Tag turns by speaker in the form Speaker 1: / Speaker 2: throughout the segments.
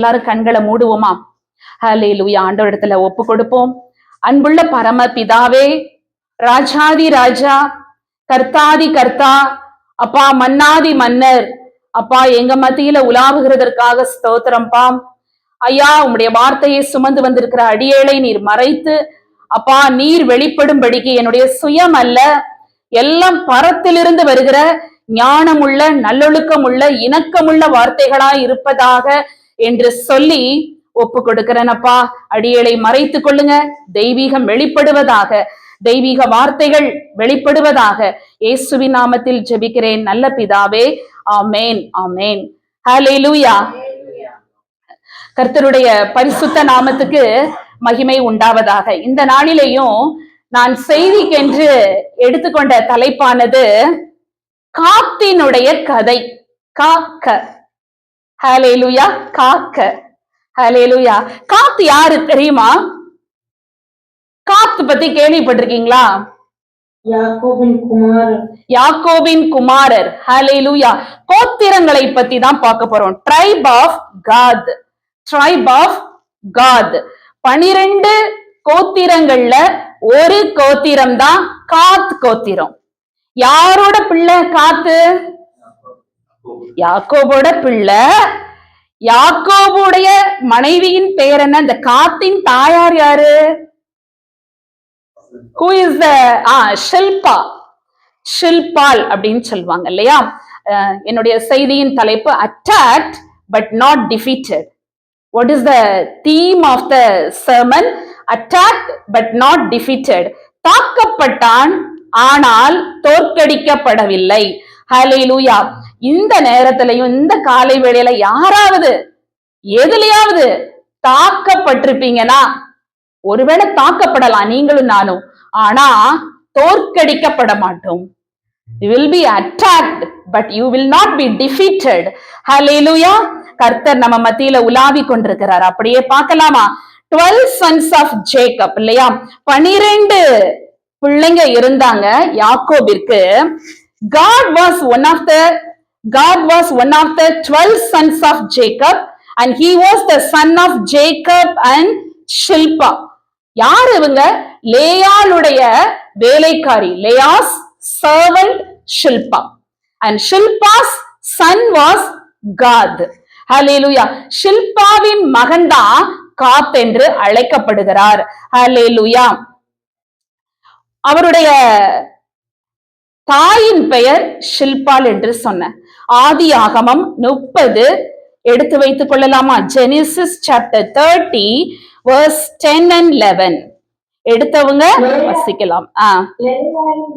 Speaker 1: எல்லாரும் கண்களை மூடுவோமா? ஹல்லேலூயா. ஆண்டவரிடத்துல ஒப்பு கொடுப்போம். அன்புள்ள பரம பிதாவே, ராஜாதி ராஜா, கர்த்தாதி கர்த்தா, அப்பா மன்னாதி மன்னர், அப்பா எங்க மத்தியில உலாவுகிறதற்காக ஸ்தோத்திரம்பா. ஐயா, உம்முடைய வார்த்தையை சுமந்து வந்திருக்கிற அடியேளை நீர் மறைத்து, அப்பா நீர் வெளிப்படும்படிக்கு என்னுடைய சுயம் அல்ல, எல்லாம் பரத்திலிருந்து வருகிற ஞானமுள்ள நல்லொழுக்கமுள்ள இணக்கமுள்ள வார்த்தைகளாய் இருப்பதாக என்று சொல்லி ஒப்பு கொடுக்கிறேனப்பா. அடியேளை மறைத்து கொள்ளுங்க. தெய்வீகம் வெளிப்படுவதாக, தெய்வீக வார்த்தைகள் வெளிப்படுவதாக இயேசுவின் நாமத்தில் ஜெபிக்கிறேன் நல்ல பிதாவே. ஆமேன், ஆமேன். ஹல்லேலூயா. கர்த்தருடைய பரிசுத்த நாமத்துக்கு மகிமை உண்டாவதாக. இந்த நாளிலேயும் நான் செய்திக்கென்று எடுத்துக்கொண்ட தலைப்பானது காத்தினுடைய கதை. காக்க. ஹல்லேலூயா. காக்க. ஹல்லேலூயா. காத்து யாரு தெரியுமா? காத்து பத்தி கேள்விப்பட்டிருக்கீங்களா? யாக்கோபின் குமாரர். ஹல்லேலூயா. கோத்திரங்களை பத்தி தான் பார்க்க போறோம். Tribe of Gad. Tribe of Gad. 12 கோத்திரங்கள்ல ஒரு கோத்திரம் தான் காத் கோத்திரம். யாரோட பிள்ளை காத்து? யாக்கோபோட பிள்ளை. யாக்கோபுடைய மனைவியின் பெயர் என்ன? இந்த காத்தின் தாயார் யாரு? Who is the Shilpa. ஷில்பால் அப்படின்னு சொல்லுவாங்க இல்லையா? என்னுடைய செய்தியின் தலைப்பு attacked but not defeated. What is the theme of the sermon? Attacked but not defeated. தாக்கப்பட்டான் ஆனால் தோற்கடிக்கப்படவில்லை. ஹல்லேலூயா. இந்த நேரத்திலையும் இந்த காலை வேளையில யாராவது எதுலயாவது தாக்கப்பட்டிருப்பீங்கன்னா, ஒருவேளை தாக்கப்படலாம் நீங்களும் நானும், ஆனா தோற்கடிக்கப்பட மாட்டோம். You will be attacked but you will not be defeated. ஹல்லேலூயா. கர்த்தர் நம்ம மத்தியில உலாவி கொண்டிருக்கிறார். அப்படியே பார்க்கலாமா? 12 sons of Jacob இல்லையா? 12 பிள்ளைங்க இருந்தாங்க யாக்கோபிற்கு. God was one of the 12 sons of Jacob and he was the son of Jacob and Shilpa. யார் இவங்க? லேயாளுடைய வேலைக்காரி. லேயாஸ் servant Shilpa and Shilpa's son was God. ஹல்லேலூயா. ஷில்பாவின் மகன்தான் காத் என்று அழைக்கப்படுகிறார். ஹல்லேலூயா. அவருடைய தாயின் பெயர் ஷில்பால் என்று சொன்ன. ஆதியாகமம் 30 எடுத்து வைத்துக் கொள்ளலாமா? Genesis chapter 30 verse 10 and 11 எடுத்தவங்க வசிக்கலாம்.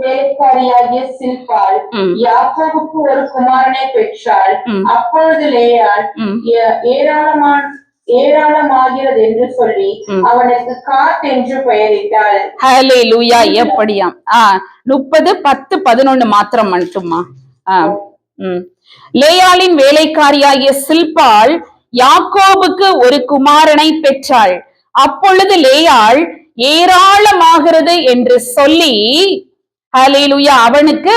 Speaker 2: வேலைக்காரியாகிய சில்பாள் யாக்கோபுக்கு ஒரு குமாரனை பெற்றாள். அப்பொழுது லேயாள் ஏராளமாகிறது என்று சொல்லி அவனுக்கு காத் என்று பெயரிட்டாள்.
Speaker 1: ஹல்லேலூயா. எப்படியாம்? 30, 10, 11 மாத்திரம் மட்டுமா? லேயாளின் வேலைக்காரியாகிய சில்பாள் யாக்கோபுக்கு ஒரு குமாரனை பெற்றாள். அப்பொழுது லேயாள் ஏராளமாகிறது என்று சொல்லி ஹல்லேலூயா அவனுக்கு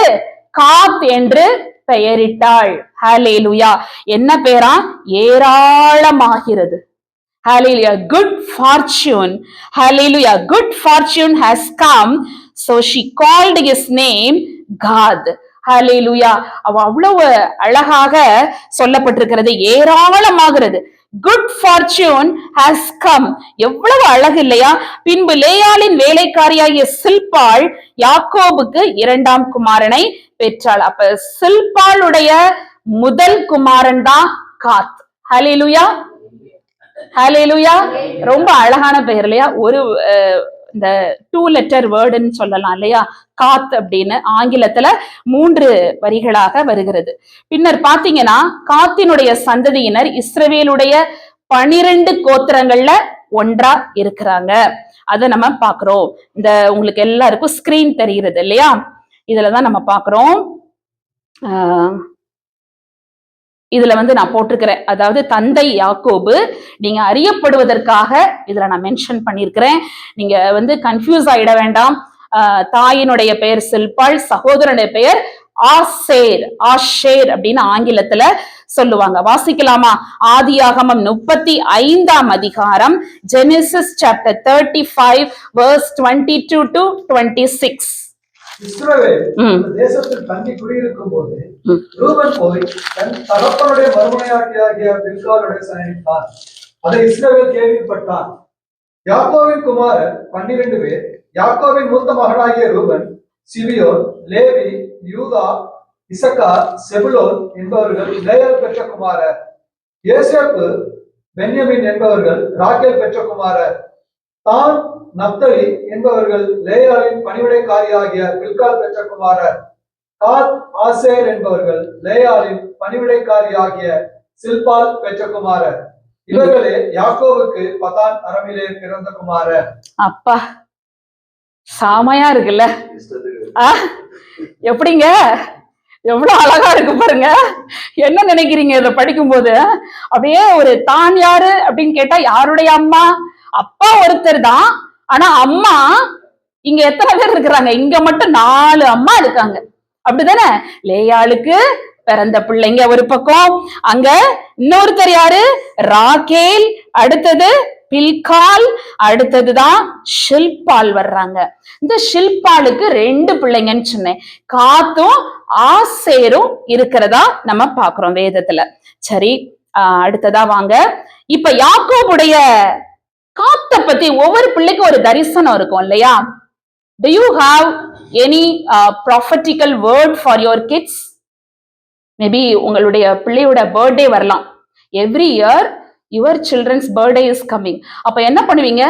Speaker 1: காத் என்று பெயரிட்டாள். ஹல்லேலூயா. என்ன பேரா? ஏராளமாகிறது. ஹல்லேலூயா. Good fortune. Hallelujah. Good fortune has come. So she called his name God. ஹல்லேலூயா. அவ்வளவு அழகாக சொல்லப்பட்டிருக்கிறது. ஏராளமாகிறது. Good fortune has come. எவ்வளவு அழகு இல்லையா? பின்பு லேயாளின் வேலைக்காரியாகிய சில்பாள் யாக்கோபுக்கு 2ஆம் குமாரனை பெற்றாள். அப்ப சில்பாளுடைய முதல் குமாரன் தான் காத். ஹல்லேலூயா. ஹல்லேலூயா. ரொம்ப அழகான பெயர் இல்லையா? ஒரு இந்த 2 letter வேர்டுன்னு சொல்லலாம் இல்லையா? காத் அப்படின்னு ஆங்கிலத்துல 3 வரிகளாக வருகிறது. பின்னர் பாத்தீங்கன்னா காத்தினுடைய சந்ததியினர் இஸ்ரவேலுடைய 12 கோத்திரங்கள்ல ஒன்றா இருக்கிறாங்க. அதை நம்ம பாக்குறோம். இந்த உங்களுக்கு எல்லாருக்கும் ஸ்கிரீன் தெரிகிறது இல்லையா? இதுலதான் நம்ம பாக்குறோம். இதுல நான் போட்டிருக்கிறேன். அதாவது தந்தை யாக்கோபு நீங்க அறியப்படுவதற்காக இதுல நான் மென்ஷன் பண்ணிருக்கிறேன். நீங்க கன்ஃபியூஸ் ஆயிட வேண்டாம். தாயினுடைய பெயர் சில்பாள், சகோதரனுடைய பெயர் ஆசேர், ஆஷேர் அப்படின்னு ஆங்கிலத்துல சொல்லுவாங்க. வாசிக்கலாமா? ஆதியாகமம் 35 அதிகாரம், ஜெனிசிஸ் சாப்டர் 35 verse 22 to 26.
Speaker 3: இஸ்ரவேல் அந்த தேசத்தில் தங்கி குடியிருக்கும் போது ரூபன் போய் தன் தகப்பனுடைய மறுமனையாட்டியாகிய பில்காளுடைய சயனித்தான். அதை இஸ்ரவேல் கேள்விப்பட்டான். யாக்கோவின் குமாரர் 12 பேர். யாக்கோவின் மூத்த மகனாகிய ரூபன், சிமியோன், லேவி, யூதா, இசக்கார், செபுலோன் என்பவர்கள் லேயாள் பெற்ற குமாரர். யோசேப்பு, பென்யமின் என்பவர்கள் ராகேல் பெற்ற குமாரர். தான், நப்தலி என்பவர்கள் லேயாளின் பணிவிடைக்காரியாகிய பில்காள் பெற்ற குமாரர். காத், ஆசேர் என்பவர்கள் லேயாளின் பணிவிடைக்காரியாகிய சில்பால் பெற்ற குமாரர். இவர்களே யாக்கோவுக்கு பதான் அரமிலே பிறந்த குமாரர்.
Speaker 1: அப்பா, சாமையா இருக்குல்ல? எப்படிங்க, எவ்வளவு அழகா இருக்கு பாருங்க. என்ன நினைக்கிறீங்க இதை படிக்கும் போது? அப்படியே ஒரு தான் யாரு அப்படின்னு கேட்டா யாருடைய அம்மா? அப்பா ஒருத்தர் தான், ஆனா அம்மா இங்க எத்தனை பேர் இருக்கிறாங்க? இங்க மட்டும் 4 அம்மா இருக்காங்க, அப்படிதானே? லேயாளுக்கு பிறந்த பிள்ளைங்க ஒரு பக்கம், அங்க இன்னொருத்தர் யாரு? ராகேல், அடுத்தது பில்கால், அடுத்ததுதான் ஷில்பால் வர்றாங்க. இந்த ஷில்பாலுக்கு 2 பிள்ளைங்கன்னு சொன்னேன், காத்தும் ஆசேரும் இருக்கிறதா நம்ம பாக்குறோம் வேதத்துல. சரி, அடுத்ததா வாங்க. இப்ப யாக்கோபுடைய காத்தை பத்தி ஒவ்வொரு பிள்ளைக்கும் ஒரு தரிசனம் இருக்கும் இல்லையா? Do you have any prophetical word for your kids? Maybe உங்களுடைய பிள்ளையோட பர்த்டே வரலாம். Every year your children's birthday is coming. அப்ப என்ன பண்ணுவீங்க?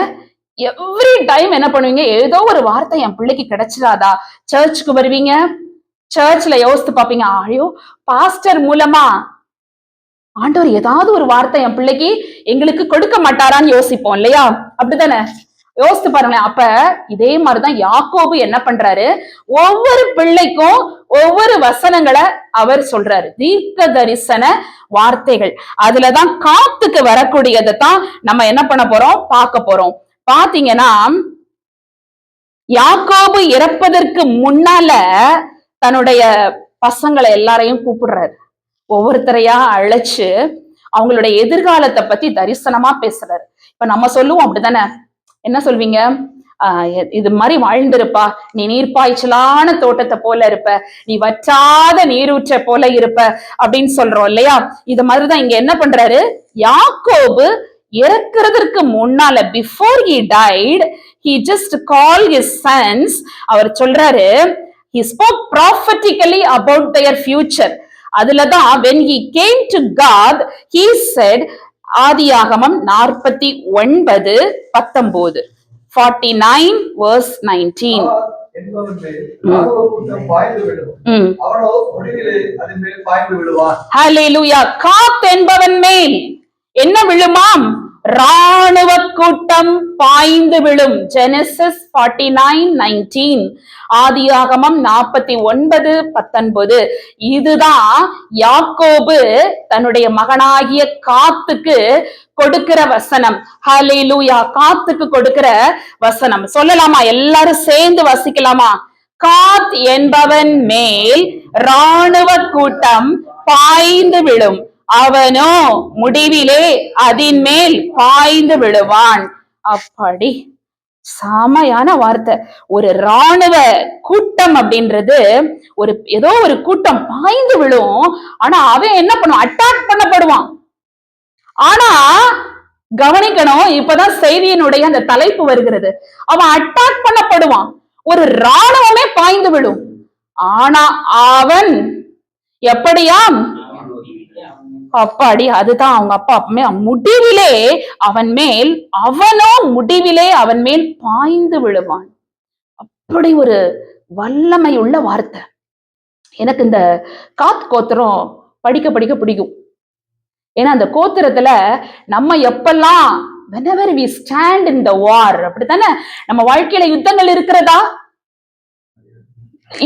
Speaker 1: எவ்ரி டைம் என்ன பண்ணுவீங்க? ஏதோ ஒரு வார்த்தை என் பிள்ளைக்கு கிடைச்சிடாதா? சர்ச்சுக்கு வருவீங்க, சர்ச்ல யோசித்து பாப்பீங்க, ஐயோ பாஸ்டர் மூலமா ஆண்டவர் ஏதாவது ஒரு வார்த்தை என் பிள்ளைக்கு எங்களுக்கு கொடுக்க மாட்டாரான்னு யோசிப்போம் இல்லையா? அப்படித்தானே? யோசித்து பாருங்களேன். அப்ப இதே மாதிரிதான் யாக்கோபு என்ன பண்றாரு? ஒவ்வொரு பிள்ளைக்கும் ஒவ்வொரு வசனங்களை அவர் சொல்றாரு, தீர்க்க தரிசன வார்த்தைகள். அதுலதான் காத்துக்கு வரக்கூடியதை தான் நம்ம என்ன பண்ண போறோம்? பார்க்க போறோம். பாத்தீங்கன்னா, யாக்கோபு இறப்பதற்கு முன்னால தன்னுடைய பசங்களை எல்லாரையும் கூப்பிடுறாரு. ஒவ்வொருத்தரையா அழைச்சு அவங்களுடைய எதிர்காலத்தை பத்தி தரிசனமா பேசுறாரு. இப்ப நம்ம சொல்லுவோம் அப்படித்தானே? என்ன சொல்வீங்க? இது மாதிரி வாழ்ந்திருப்பா, நீ நீர்ப்பாய்ச்சலான தோட்டத்தை போல இருப்ப, நீ வற்றாத நீரூற்ற போல இருப்ப அப்படின்னு சொல்றோம் இல்லையா? இது மாதிரிதான் இங்க என்ன பண்றாரு? யாக்கோபு இறக்குறதற்கு முன்னால, before he died, he just called his sons. அவர் சொல்றாரு, he spoke prophetically about their future. அதுலதான் when he came to God, he said, ஆதியாகமம் 49:19, 49 verse 19. ஹல்லேலூயா. காத் என்பவன் மேல் என்ன விழுமாம்? ராணுவ கூட்டம் பாய்ந்து விழும். ஜெனசிஸ் 49:19, ஆதியாகமம் 49:19. இதுதான் யாக்கோபு தன்னுடைய மகனாகிய காத்துக்கு கொடுக்கிற வசனம். ஹல்லேலூயா. காத்துக்கு கொடுக்கிற வசனம் சொல்லலாமா? எல்லாரும் சேர்ந்து வசிக்கலாமா? காத் என்பவன் மேல் ராணுவ கூட்டம் பாய்ந்து விழும், அவனோ முடிவிலே அதன் மேல் பாய்ந்து விழுவான். அப்படி சாமையான வார்த்தை. ஒரு ராணுவ கூட்டம் அப்படின்றது ஒரு ஏதோ ஒரு கூட்டம் பாய்ந்து விழும், ஆனா அவன் என்ன பண்ணுவான்? அட்டாக் பண்ணப்படுவான். ஆனா கவனிக்கணும், இப்பதான் செய்தியினுடைய அந்த தலைப்பு வருகிறது. அவன் அட்டாக் பண்ணப்படுவான், ஒரு ராணுவமே பாய்ந்து விழும், ஆனா அவன் எப்படியாம்? அப்பாடி, அதுதான் அவங்க அப்பா அப்பமே முடிவிலே அவன் மேல், அவனோ முடிவிலே அவன் மேல் பாய்ந்து விழுவான். அப்படி ஒரு வல்லமை உள்ள வார்த்தை. எனக்கு இந்த காத் கோத்திரம் படிக்க படிக்க பிடிக்கும். ஏன்னா அந்த கோத்திரத்துல நம்ம எப்பெல்லாம் whenever we stand in the war, அப்படித்தானே? நம்ம வாழ்க்கையில யுத்தங்கள் இருக்கிறதா?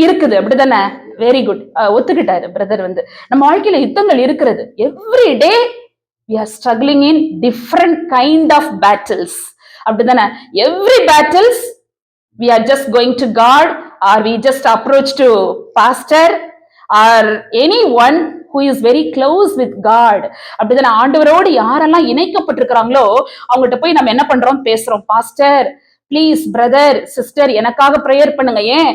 Speaker 1: இருக்குது, அப்படித்தானே? வெரி குட், ஒத்துக்கிட்டாரு பிரதர். நம்ம வாழ்க்கையில யுத்தங்கள் இருக்கிறது. Every day we are struggling in different kind of battles, அப்படித்தானே? Every battles we are just going to God, or we just approach to pastor, or anyone who is very close with God. அப்படிதானே, ஆண்டவரோடு யாரெல்லாம் இணைக்கப்பட்டிருக்கிறாங்களோ அவங்ககிட்ட போய் நம்ம என்ன பண்றோம், பேசுறோம். பாஸ்டர் ப்ளீஸ், பிரதர், சிஸ்டர், எனக்காக ப்ரேயர் பண்ணுங்க. ஏன்,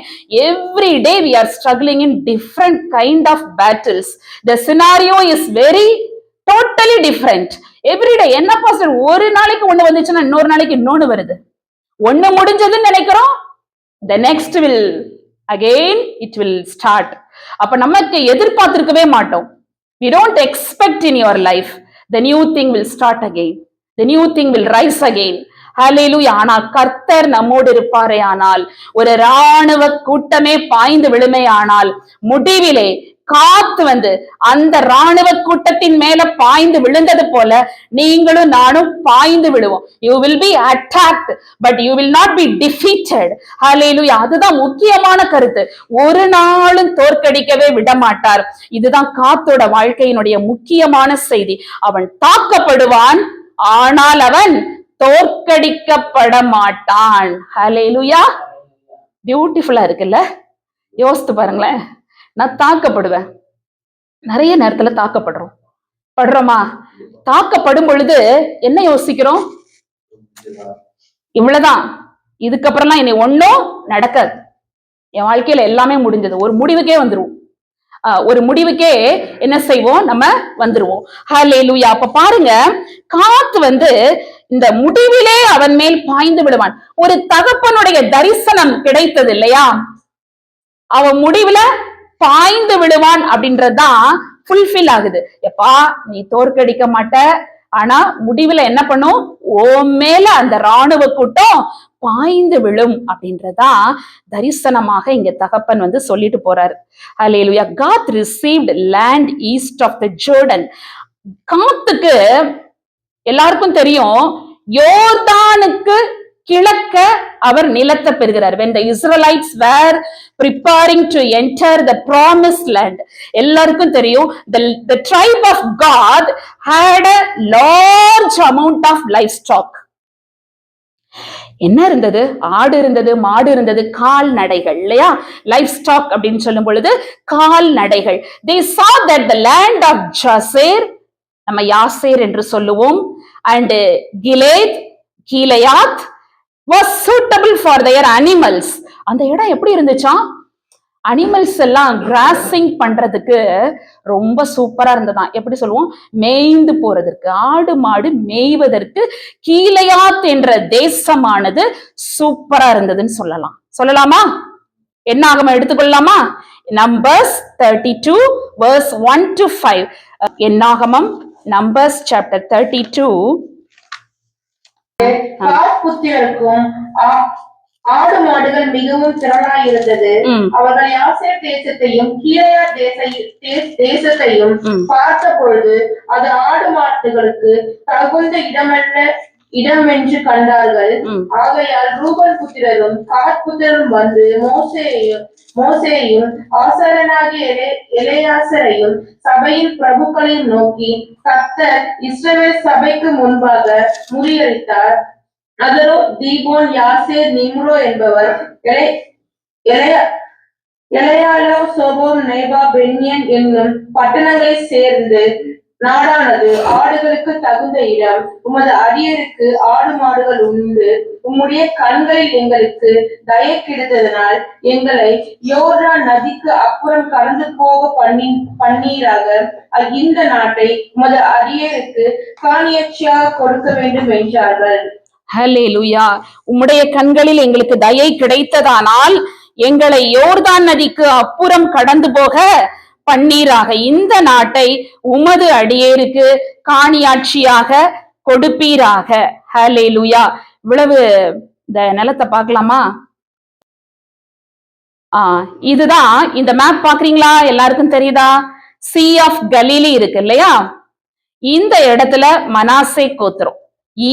Speaker 1: every day we are struggling in different kind of battles. The scenario is very totally different everyday. என்ன பாஸ்டர், ஒரு நாளைக்கு ஒண்ணு வந்துச்சுன்னா இன்னொரு நாளைக்கு இன்னொன்னு வருது. ஒண்ணு முடிஞ்சதுன்னு நினைக்கிறோம், the next will again it will start. அப்ப நமக்கு எதிர்பார்த்திருக்கவே மாட்டோம். We don't expect in your life the new thing will start again, the new thing will rise again. ஹல்லேலூயா. ஆனா கர்த்தர் நம்மோடு இருப்பாரே ஆனால், ஒரு இராணுவ கூட்டமே பாய்ந்து விழுமே ஆனால், முடிவிலே காத்து வந்து அந்த இராணுவ கூட்டத்தின் மேல பாய்ந்து விழுந்தது போல நீங்களும் நானும் பாய்ந்து விடுவோம். You will be attacked but you will not be defeated. ஹல்லேலூயா. அதுதான் முக்கியமான கருத்து. ஒரு நாளும் தோற்கடிக்கவே விட மாட்டார். இதுதான் காத்தோட வாழ்க்கையினுடைய முக்கியமான செய்தி. அவன் தாக்கப்படுவான், ஆனால் அவன் தோற்கடிக்கப்பட மாட்டான். ஹல்லேலூயா. பியூட்டிஃபுல்லா இருக்குல்ல? யோசித்து பாருங்களேன். நான் தாக்கப்படுவேன், நிறைய நேரத்துல தாக்கப்படுறோம். படுறோமா? தாக்கப்படும் பொழுது என்ன யோசிக்கிறோம்? இவ்வளவுதான், இதுக்கப்புறம்லாம் இனி ஒன்னும் நடக்காது, என் வாழ்க்கையில எல்லாமே முடிஞ்சது, ஒரு முடிவுக்கே வந்துருவோம். ஒரு முடிவுக்கே என்ன செய்வோம், நம்ம வந்துருவோம். ஹல்லேலூயா. அப்ப பாருங்க, காத்து வந்து இந்த முடிவிலே அவன் மேல் பாய்ந்து விடுவான். ஒரு தகப்பனுடைய தரிசனம் கிடைத்தது இல்லையா? அவன் முடிவுல பாய்ந்து விடுவான் அப்படின்றதுதான் ஃபுல்ஃபில் ஆகுது. எப்பா, நீ தோற்கடிக்க மாட்ட, ஆனா முடிவுல என்ன பண்ணும், ஓ மேல அந்த இராணுவ கூட்டம் பாய்ந்து விழும் அப்படின்றதான் தரிசனமாக இங்க தகப்பன் வந்து சொல்லிட்டு போறாரு. ஹல்லேலூயா. God received land east of the Jordan. காத்துக்கு எல்லாருக்கும் தெரியும், யோர்தானுக்கு கிழக்க அவர் நிலத்தை பெறுகிறார். when the Israelites were preparing to enter the promised land, எல்லாருக்கும் தெரியும், the tribe of God had a large amount of livestock. என்ன இருந்தது? ஆடு இருந்தது, மாடு இருந்தது, கால்நடைகள் இல்லையா? லைஃப் ஸ்டாக் அப்படின்னு சொல்லும் பொழுது கால்நடைகள். they saw that the land of Jazer, நம்ம யாசேர் என்று சொல்லுவோம், and கிலேத், Gilead was suitable for their animals. அந்த இடம் எப்படி இருந்துச்சா? அனிமல்ஸ் எல்லாம் கிராசிங் பண்றதுக்கு ரொம்ப சூப்பரா இருந்ததான். எப்படி சொல்லுவோம், மேய்ந்து போறதற்கு, ஆடு மாடு மேய்வதற்கு கீலேயாத் என்ற தேசமானது சூப்பரா இருந்ததுன்னு சொல்லலாமா? என்ன ஆகம எடுத்துக்கொள்ளலாமா? Numbers 32 verse 1 to 5. என்னாகமம் நம்பர்ஸ் chapter 32.
Speaker 2: புத்திரருக்கும் ஆடு மாடுகள் மிகவும் திரளாயிருந்தது. அவர்கள் யாசேர் தேசத்தையும் கீலேயாத் தேசத்தையும் பார்த்த பொழுது அது ஆடு மாடுகளுக்கு தகுந்த இடமென்று கண்டார்கள். ஆகையால் ரூபன் புத்திரரும் காத் புத்திரரும் வந்து மோசேயையும் ஆசாரனாகிய எலெயாசரையும் சபையின் பிரபுக்களையும் நோக்கி, கர்த்தர் இஸ்ரவேல் சபைக்கு முன்பாக முறியடித்தார். அதரோ, தீபோன், யாசேர், நிம்ரோ என்பவர் எலெயாலோ, சோபோம், நேபா, பென்யன் என்னும் பட்டணங்களை சேர்ந்து நாடானது ஆடுகளுக்கு தகுந்த இடம். உமது அடியருக்கு ஆடு மாடுகள் உண்டு. உம்முடைய கண்களில் எங்களுக்கு தயை கிடைத்ததனால் எங்களை யோர்தான் நதிக்கு அப்புறம் கடந்து போக பண்ணீராக. இந்த நாட்டை உமது அடியருக்கு காணியாட்சியாக கொடுக்க வேண்டும் என்றார்கள்.
Speaker 1: ஹல்லேலூயா. உம்முடைய கண்களில் எங்களுக்கு தயை கிடைத்ததானால் எங்களை யோர்தான் நதிக்கு அப்புறம் கடந்து போக பண்ணீராக. இந்த நாட்டை உமது அடியேருக்கு காணியாட்சியாக கொடுப்பீராக. ஹல்லேலூயா. இவ்வளவு இந்த நிலத்தை பார்க்கலாமா? இதுதான் இந்த மேப் பாக்குறீங்களா? எல்லாருக்கும் தெரியுதா? சி ஆஃப் கலீலி இருக்கு இல்லையா? இந்த இடத்துல மனாசே கோத்திரம்,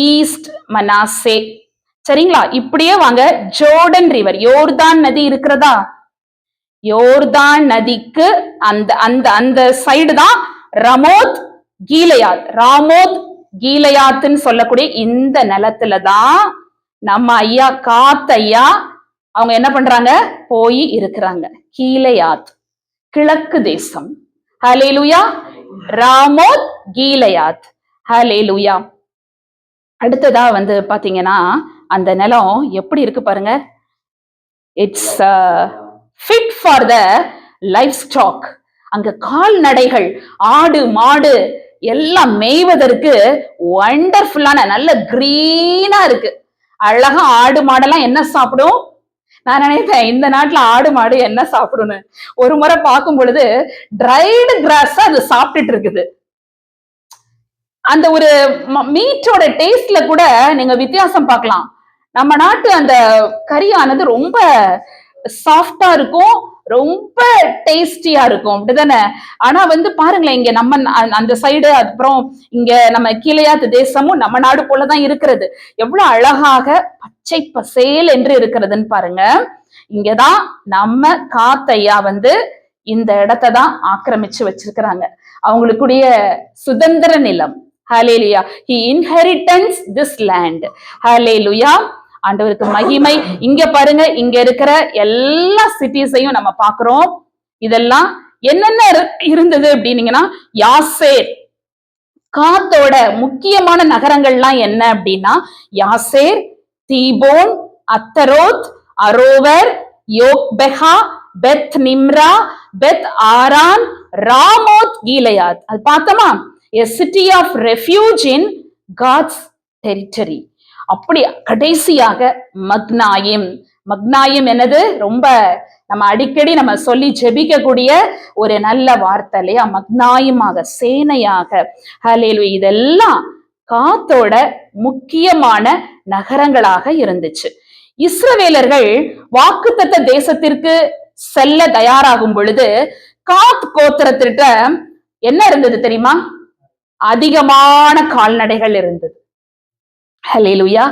Speaker 1: ஈஸ்ட் மனாசே. சரிங்களா? இப்படியே வாங்க, ஜோர்டன் ரிவர், யோர்தான் நதி இருக்கிறதா? யோர்தான் நதிக்கு அந்த அந்த அந்த சைடு தான் ரமோத் கீலேயாத். ராமோத் கீலேயாத்னு சொல்லக்கூடிய இந்த நிலத்துல தான் நம்ம ஐயா காத் ஐயா அவங்க என்ன பண்றாங்க, போய் இருக்கிறாங்க. கீலேயாத் கிழக்கு தேசம். ஹல்லேலூயா. Ramoth Gilead. ஹல்லேலூயா. அடுத்ததா வந்து பாத்தீங்கன்னா அந்த நிலம் எப்படி இருக்கு பாருங்க. It's fit for the livestock. அங்க கால்நடைகள், ஆடு மாடு எல்லாம் மேய்வதற்கு வண்டர்ஃபுல்லான நல்ல கிரீனா இருக்கு. அழகா ஆடு மாடெல்லாம் என்ன சாப்பிடும்? நான் நினைப்பேன் இந்த நாட்டுல ஆடு மாடு என்ன சாப்பிடும்னு. ஒரு முறை பார்க்கும் பொழுது ட்ரைடு கிராஸ் அது சாப்பிட்டுட்டு இருக்குது. அந்த ஒரு மீட்டோட டேஸ்ட்ல கூட நீங்க வித்தியாசம் பார்க்கலாம். நம்ம நாட்டு அந்த கறியானது ரொம்ப சாஃப்டா இருக்கும், ரொம்ப டேஸ்டியா இருக்கும், அப்படிதானே? ஆனா வந்து பாருங்களேன், இங்க நம்ம அந்த சைடு, அப்புறம் இங்க நம்ம கீலேயாத் தேசமும் நம்ம நாடு போலதான் இருக்கிறது. எவ்வளவு அழகாக பச்சை பசேல் என்று இருக்கிறதுன்னு பாருங்க. இங்கதான் நம்ம காத்தையா வந்து இந்த இடத்தை தான் ஆக்கிரமிச்சு வச்சிருக்கிறாங்க. அவங்களுக்குடைய சுதந்திர நிலம். ஹல்லேலூயா. He inheritance this land. ஹல்லேலூயா. ஆண்டவருக்கு மகிமை. இங்க பாருங்க, இங்க இருக்கிற எல்லா சிட்டிஸையும் நம்ம பாக்குறோம். இதெல்லாம் என்னென்ன இருந்தது அப்படின்னீங்கன்னா, யாசேர், காத்தோட முக்கியமான நகரங்கள்லாம் என்ன அப்படின்னா யாசேர், தீபோன், அத்தரோத், அரோவர், யோக்பெஹா, பெத் நிம்ரா, பெத் ஆரான், ராமோத் கீலேயாத். அது பார்த்தோமா? A city of refuge in God's territory. அப்படி கடைசியாக மக்னாயிம். மக்னாயிம் என்னது? ரொம்ப நம்ம அடிக்கடி நம்ம சொல்லி ஜெபிக்கக்கூடிய ஒரு நல்ல வார்த்தை இல்லையா? மக்னாயிமாக, சேனையாக. ஹல்லேலூயா. இதெல்லாம் காத்தோட முக்கியமான நகரங்களாக இருந்துச்சு. இஸ்ரவேலர்கள் வாக்குத்தத்த தேசத்திற்கு செல்ல தயாராகும் பொழுது காத் கோத்திரத்திட்ட என்ன இருந்தது தெரியுமா? அதிகமான கால்நடைகள் இருந்தது. ஹல்லேலூயா.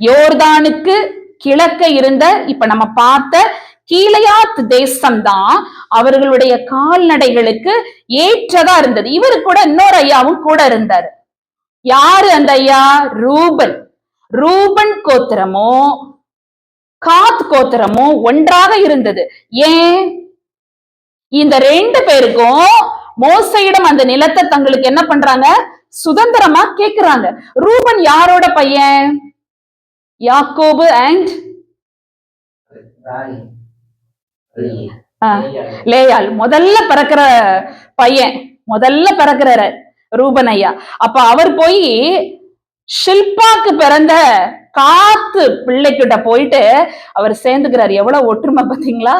Speaker 1: யோர்தானுக்கு கிழக்க இருந்த இப்ப நம்ம பார்த்த கீலேயாத் தேசம் தான் அவர்களுடைய கால்நடைகளுக்கு ஏற்றதா இருந்தது. இவரு கூட இன்னொரு ஐயாவும் கூட இருந்தாரு. யாரு அந்த ஐயா? ரூபன். ரூபன் கோத்திரமோ காத் கோத்திரமோ ஒன்றாக இருந்தது. ஏன்? இந்த ரெண்டு பேருக்கும் மோசையிடம் அந்த நிலத்தை தங்களுக்கு என்ன பண்றாங்க? சுதந்திரமா கேக்குறாங்க. ரூபன் யாரோட பையன்? யாக்கோபு அண்ட் லேயாள். முதல்ல பிறக்கிற பையன், முதல்ல பிறக்கிற ரூபன் ஐயா. அப்ப அவர் போய் ஷில்பாக்கு பிறந்த காத்து பிள்ளைகிட்ட போயிட்டு அவர் சேர்ந்துக்கிறார். எவ்வளவு ஒற்றுமை பாத்தீங்களா?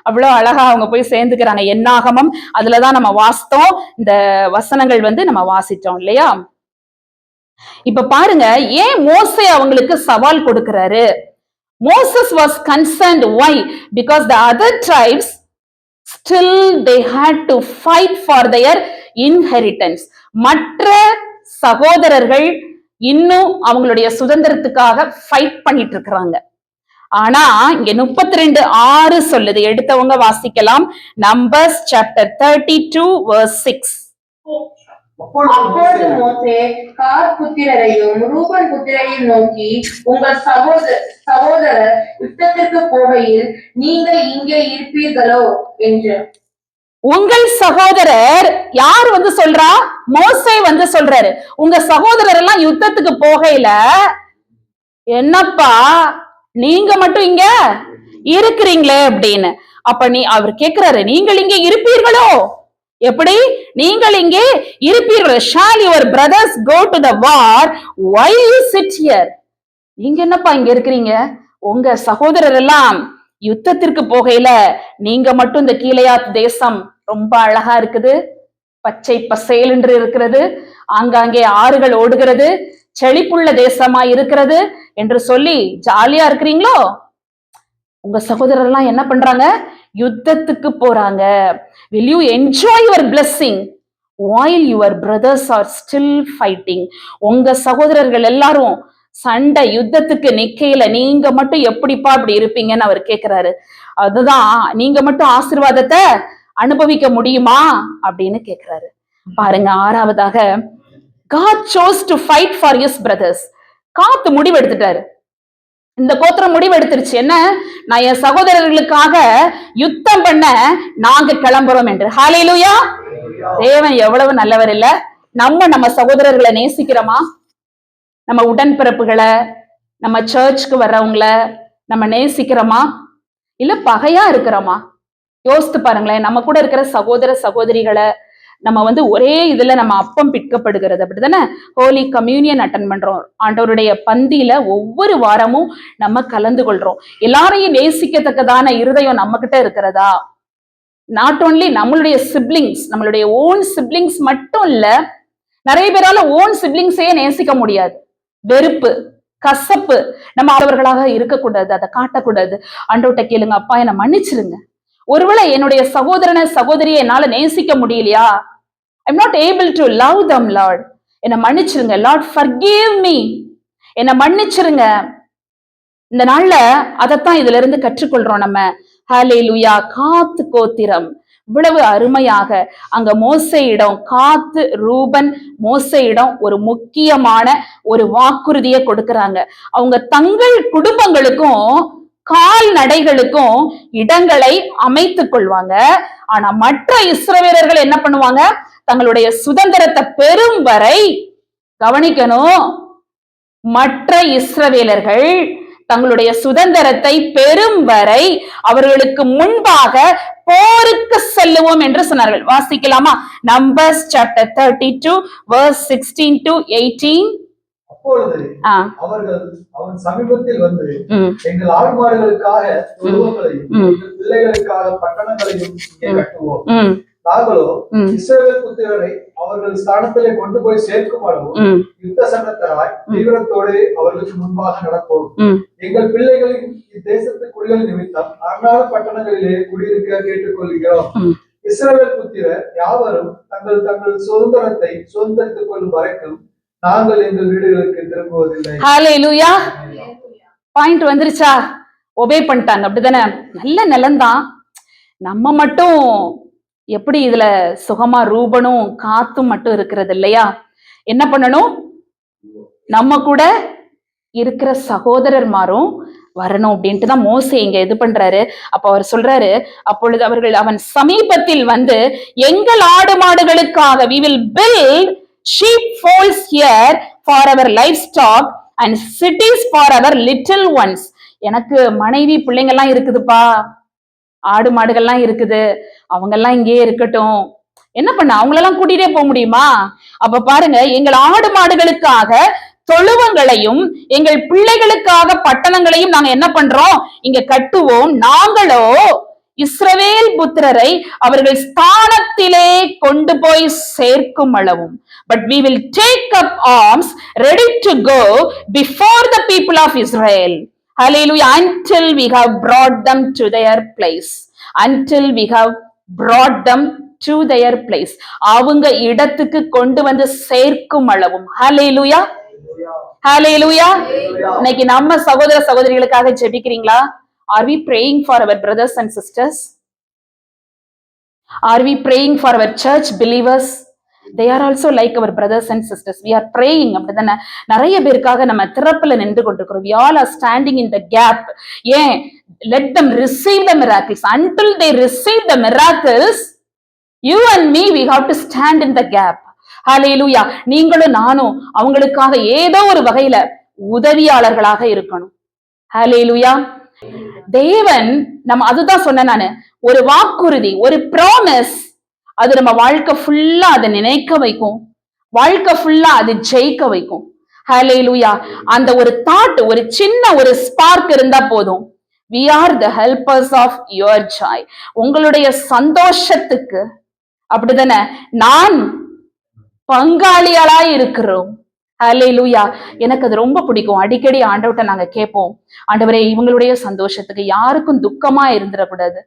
Speaker 1: அவ்வளவு அழகா அவங்க போய் சேர்ந்துக்கிறாங்க. என்னாகமம் அதுலதான் நம்ம வாசித்தோம். இந்த வசனங்கள் வந்து நம்ம வாசிட்டோம் இல்லையா? இப்ப பாருங்க, ஏன் மோசே அவங்களுக்கு சவால் கொடுக்கிறாரு? Moses was concerned. Why? Because the other tribes still they had to fight for their inheritance. மற்ற சகோதரர்கள் இன்னும் அவங்களுடைய சுதந்திரத்துக்காக ஃபைட் பண்ணிட்டு இருக்கிறாங்க. ஆனா இங்க 32:6 சொல்லுது. எடுத்தவங்க வாசிக்கலாம். Numbers chapter 32 verse 6.
Speaker 2: அப்பொழுது மோசே காத் புத்திரரையும் ரூபன் புத்திரரையும் நோக்கி, உங்கள் சகோதரர் யுத்தத்திற்கு போகையில் நீங்கள் இங்கே இருப்பீர்களோ என்று.
Speaker 1: உங்கள் சகோதரர் யார் வந்து சொல்றா? மோசே வந்து சொல்றாரு, உங்க சகோதரர் எல்லாம் யுத்தத்துக்கு போகையில என்னப்பா நீங்க மட்டும் இங்க இருக்கிறீங்களே அப்படின்னு. அப்ப அவர் கேக்குறாரு, நீங்கள் இங்கே இருப்பீர்களோ? எப்படி? நீங்கள் இங்கே இருப்பீர்கள். Shall your brothers go to the war while you sit here? நீங்க என்னப்பா இங்க இருக்கிறீங்க? உங்க சகோதரர் எல்லாம் யுத்தத்திற்கு போகையில நீங்க மட்டும் இந்த கீலேயாத் தேசம் ரொம்ப அழகா இருக்குது, பச்சை பசேல் என்று இருக்கிறது, ஆங்காங்கே ஆறுகள் ஓடுகிறது, செழிப்புள்ள தேசமா இருக்கிறது என்று சொல்லி ஜாலியா இருக்கிறீங்களோ? உங்க சகோதரர் எல்லாம் என்ன பண்றாங்க? யுத்தத்துக்கு போறாங்க. Will you enjoy your blessing while your brothers are still fighting? உங்க சகோதரர்கள் எல்லாரும் சண்டை யுத்தத்துக்கு நிக்கையில நீங்க மட்டும் எப்படிப்பா அப்படி இருப்பீங்கன்னு அவர் கேக்குறாரு. அதுதான், நீங்க மட்டும் ஆசீர்வாதத்தை அனுபவிக்க முடியுமா அப்படின்னு கேக்குறாரு. பாருங்க, 6வதாக God chose to fight for his brothers. காத்து முடிவு எடுத்துட்டாரு. இந்த கோத்திரம் முடிவு எடுத்துருச்சு, என்ன, நான் என் சகோதரர்களுக்காக யுத்தம் பண்ண நாங்க கிளம்புறோம் என்று. ஹல்லேலூயா. தேவன் எவ்வளவு நல்லவர் இல்ல. நம்ம சகோதரர்களை நேசிக்கிறோமா? நம்ம உடன்பிறப்புகளை, நம்ம சர்ச்சுக்கு வர்றவங்கள நம்ம நேசிக்கிறோமா? இல்ல பகையா இருக்கிறோமா? யோசித்து பாருங்களேன். நம்ம கூட இருக்கிற சகோதர சகோதரிகளை நம்ம ஒரே இதுல நம்ம அப்பம் பிற்கப்படுகிறது, அப்படித்தானே? ஹோலி கம்யூனியன் அட்டன் பண்றோம். ஆண்டவருடைய பந்தியில ஒவ்வொரு வாரமும் நம்ம கலந்து கொள்றோம். எல்லாரையும் நேசிக்கத்தக்கதான இருதயம் நம்ம கிட்ட இருக்கிறதா? நாட் ஓன்லி நம்மளுடைய சிப்ளிங்ஸ், நம்மளுடைய ஓன் சிப்ளிங்ஸ் மட்டும் இல்ல, நிறைய பேரால ஓன் சிப்ளிங்ஸையே நேசிக்க முடியாது. வெறுப்பு, கசப்பு, நம்ம அவர்களாக இருக்கக்கூடாது, அதை காட்டக்கூடாது. ஆண்டவர்ட்ட கேளுங்க, அப்பா என்னை மன்னிச்சிருங்க. ஒருவேளை என்னுடைய சகோதரனை சகோதரியை என்னால நேசிக்க முடியலையா? I'm not able to love them Lord. என்னை மன்னிச்சிருங்க லார்ட், ஃபர்கிவ் மீ. என்னை மன்னிச்சிருங்க. இந்த நாள்ல அதைத்தான் இதுல இருந்து கற்றுக்கொள்றோம் நம்ம. ஹல்லேலூயா. காத்து கோத்திரம் இவ்வளவு அருமையாக அங்க மோசேயிடம், காத்து ரூபன் மோசேயிடம் ஒரு முக்கியமான ஒரு வாக்குறுதியை கொடுக்கறாங்க. அவங்க தங்கள் குடும்பங்களுக்கும் கால்நடைகளுக்கும் இடங்களை அமைத்துக் கொள்வாங்க. ஆனா மற்ற இஸ்ரவேலர்கள் என்ன பண்ணுவாங்க? தங்களுடைய சுதந்திரத்தை பெறும் வரை, கவனிக்கணும், மற்ற இஸ்ரவேலர்கள் தங்களுடைய சுதந்திரத்தை பெறும் வரை அவர்களுக்கு முன்பாக போருக்கு செல்லுவோம் என்று சொன்னார்கள். வாசிக்கலாமா? Numbers chapter 32 verse 16 to 18.
Speaker 3: அப்பொழுது அவர்கள் அவன் சமீபத்தில் வந்து, எங்கள் ஆடு மாடுகளுக்காக தொழுவங்களையும் எங்கள் பிள்ளைகளுக்காக பட்டணங்களையும் இங்கே கட்டுவோம். நாங்களோ இஸ்ரவேல் புத்திரரை அவர்கள் ஸ்தானத்திலே கொண்டு போய் சேர்க்கும் அளவும் யுத்த சன்னத்தராய் தீவிரத்தோடு அவர்களுக்கு முன்பாக நடப்போம். எங்கள் பிள்ளைகளின் இத்தேசத்து குடிகள் நிமித்தம் அரணான பட்டணங்களிலே குடியிருக்க கேட்டுக்கொள்கிறோம். இஸ்ரவேல் புத்திரர் யாவரும் தங்கள் தங்கள் சுதந்திரத்தை சுதந்திரித்துக் கொள்ளும் வரைக்கும் நாங்கள் எங்கள் வீடுகளுக்கு திரும்புவதில்லை.
Speaker 1: ஹல்லேலூயா. பாயிண்ட் வந்துருச்சா? ஒபே பண்ணிட்டாங்க, அப்படிதானே? நல்ல நிலம்தான். நம்ம மட்டும் எப்படி இதுல சுகமா ரூபனும் காத்தும் மட்டும் இருக்கிறது இல்லையா? என்ன பண்ணணும்? நம்ம கூட இருக்கிற சகோதரர்மாரும் வரணும் அப்படின்ட்டு தான் மோசே இங்க இது பண்றாரு. அப்ப அவர் சொல்றாரு, அப்பொழுது அவர்கள் அவன் சமீபத்தில் வந்து, எங்கள் ஆடு மாடுகளுக்காக we will build sheep folds here for our livestock and cities for our little ones. எனக்கு மனைவி பிள்ளைங்க எல்லாம் இருக்குதுப்பா, ஆடு மாடுகள்லாம் இருக்குது, அவங்க எல்லாம் இங்கேயே இருக்கட்டும். என்ன பண்ண, அவங்களெல்லாம் கூட்டிட்டே போக முடியுமா? அப்ப பாருங்க, எங்கள் ஆடு மாடுகளுக்காக தொழுவங்களையும் எங்கள் பிள்ளைகளுக்காக பட்டணங்களையும் நாங்க என்ன பண்றோம்? இங்க கட்டுவோம். நாங்களோ இஸ்ரவேல் புத்திரரை அவர்கள் ஸ்தானத்திலே கொண்டு போய் சேர்க்கும் அளவும், but we will take up arms ready to go before the people of Israel. Hallelujah. Until we have brought them to their place. Until we have brought them to their place. அவங்க இடத்துக்கு கொண்டு வந்து சேர்க்கும் அளவும். Hallelujah. Hallelujah. இன்னைக்கு நம்ம சகோதர சகோதரிகளுக்காக ஜெபிக்கிறீங்களா? Are we praying for our brothers and sisters? Are we praying for our church believers? They are also like our brothers and sisters. We are praying. அப்படிதானே? நிறைய பேருக்காக நம்ம திறப்புல நின்று கொண்டிருக்கிறோம். We all are standing in the gap. ஏன்? Let them receive the miracles. Until they receive the miracles, you and me, we have to stand in the gap. ஹல்லேலூயா. நீங்களும் நானும் அவங்களுக்காக ஏதோ ஒரு வகையில உதவியாளர்களாக இருக்கணும். ஹல்லேலூயா. தேவன் நம்ம அதுதான் சொன்னேன் நானு, ஒரு வாக்குறுதி, ஒரு ப்ராமிஸ், அது நம்ம வாழ்க்கை ஃபுல்லா அதை நினைக்க வைக்கும், வாழ்க்கை ஃபுல்லா அது ஜெயிக்க வைக்கும். ஹல்லேலூயா. அந்த ஒரு தாட், ஒரு சின்ன ஒரு ஸ்பார்க் இருந்தா போதும். We are the helpers of your joy. உங்களுடைய சந்தோஷத்துக்கு, அப்படிதானே, நான் பங்காளியாளாய் இருக்கிறோம். ஹல்லேலூயா. எனக்கு அது ரொம்ப பிடிக்கும். அடிக்கடி ஆண்டவர்ட்ட நாங்க கேட்போம், ஆண்டவரே இவங்களுடைய சந்தோஷத்துக்கு யாருக்கும் துக்கமா இருந்துடக்கூடாது,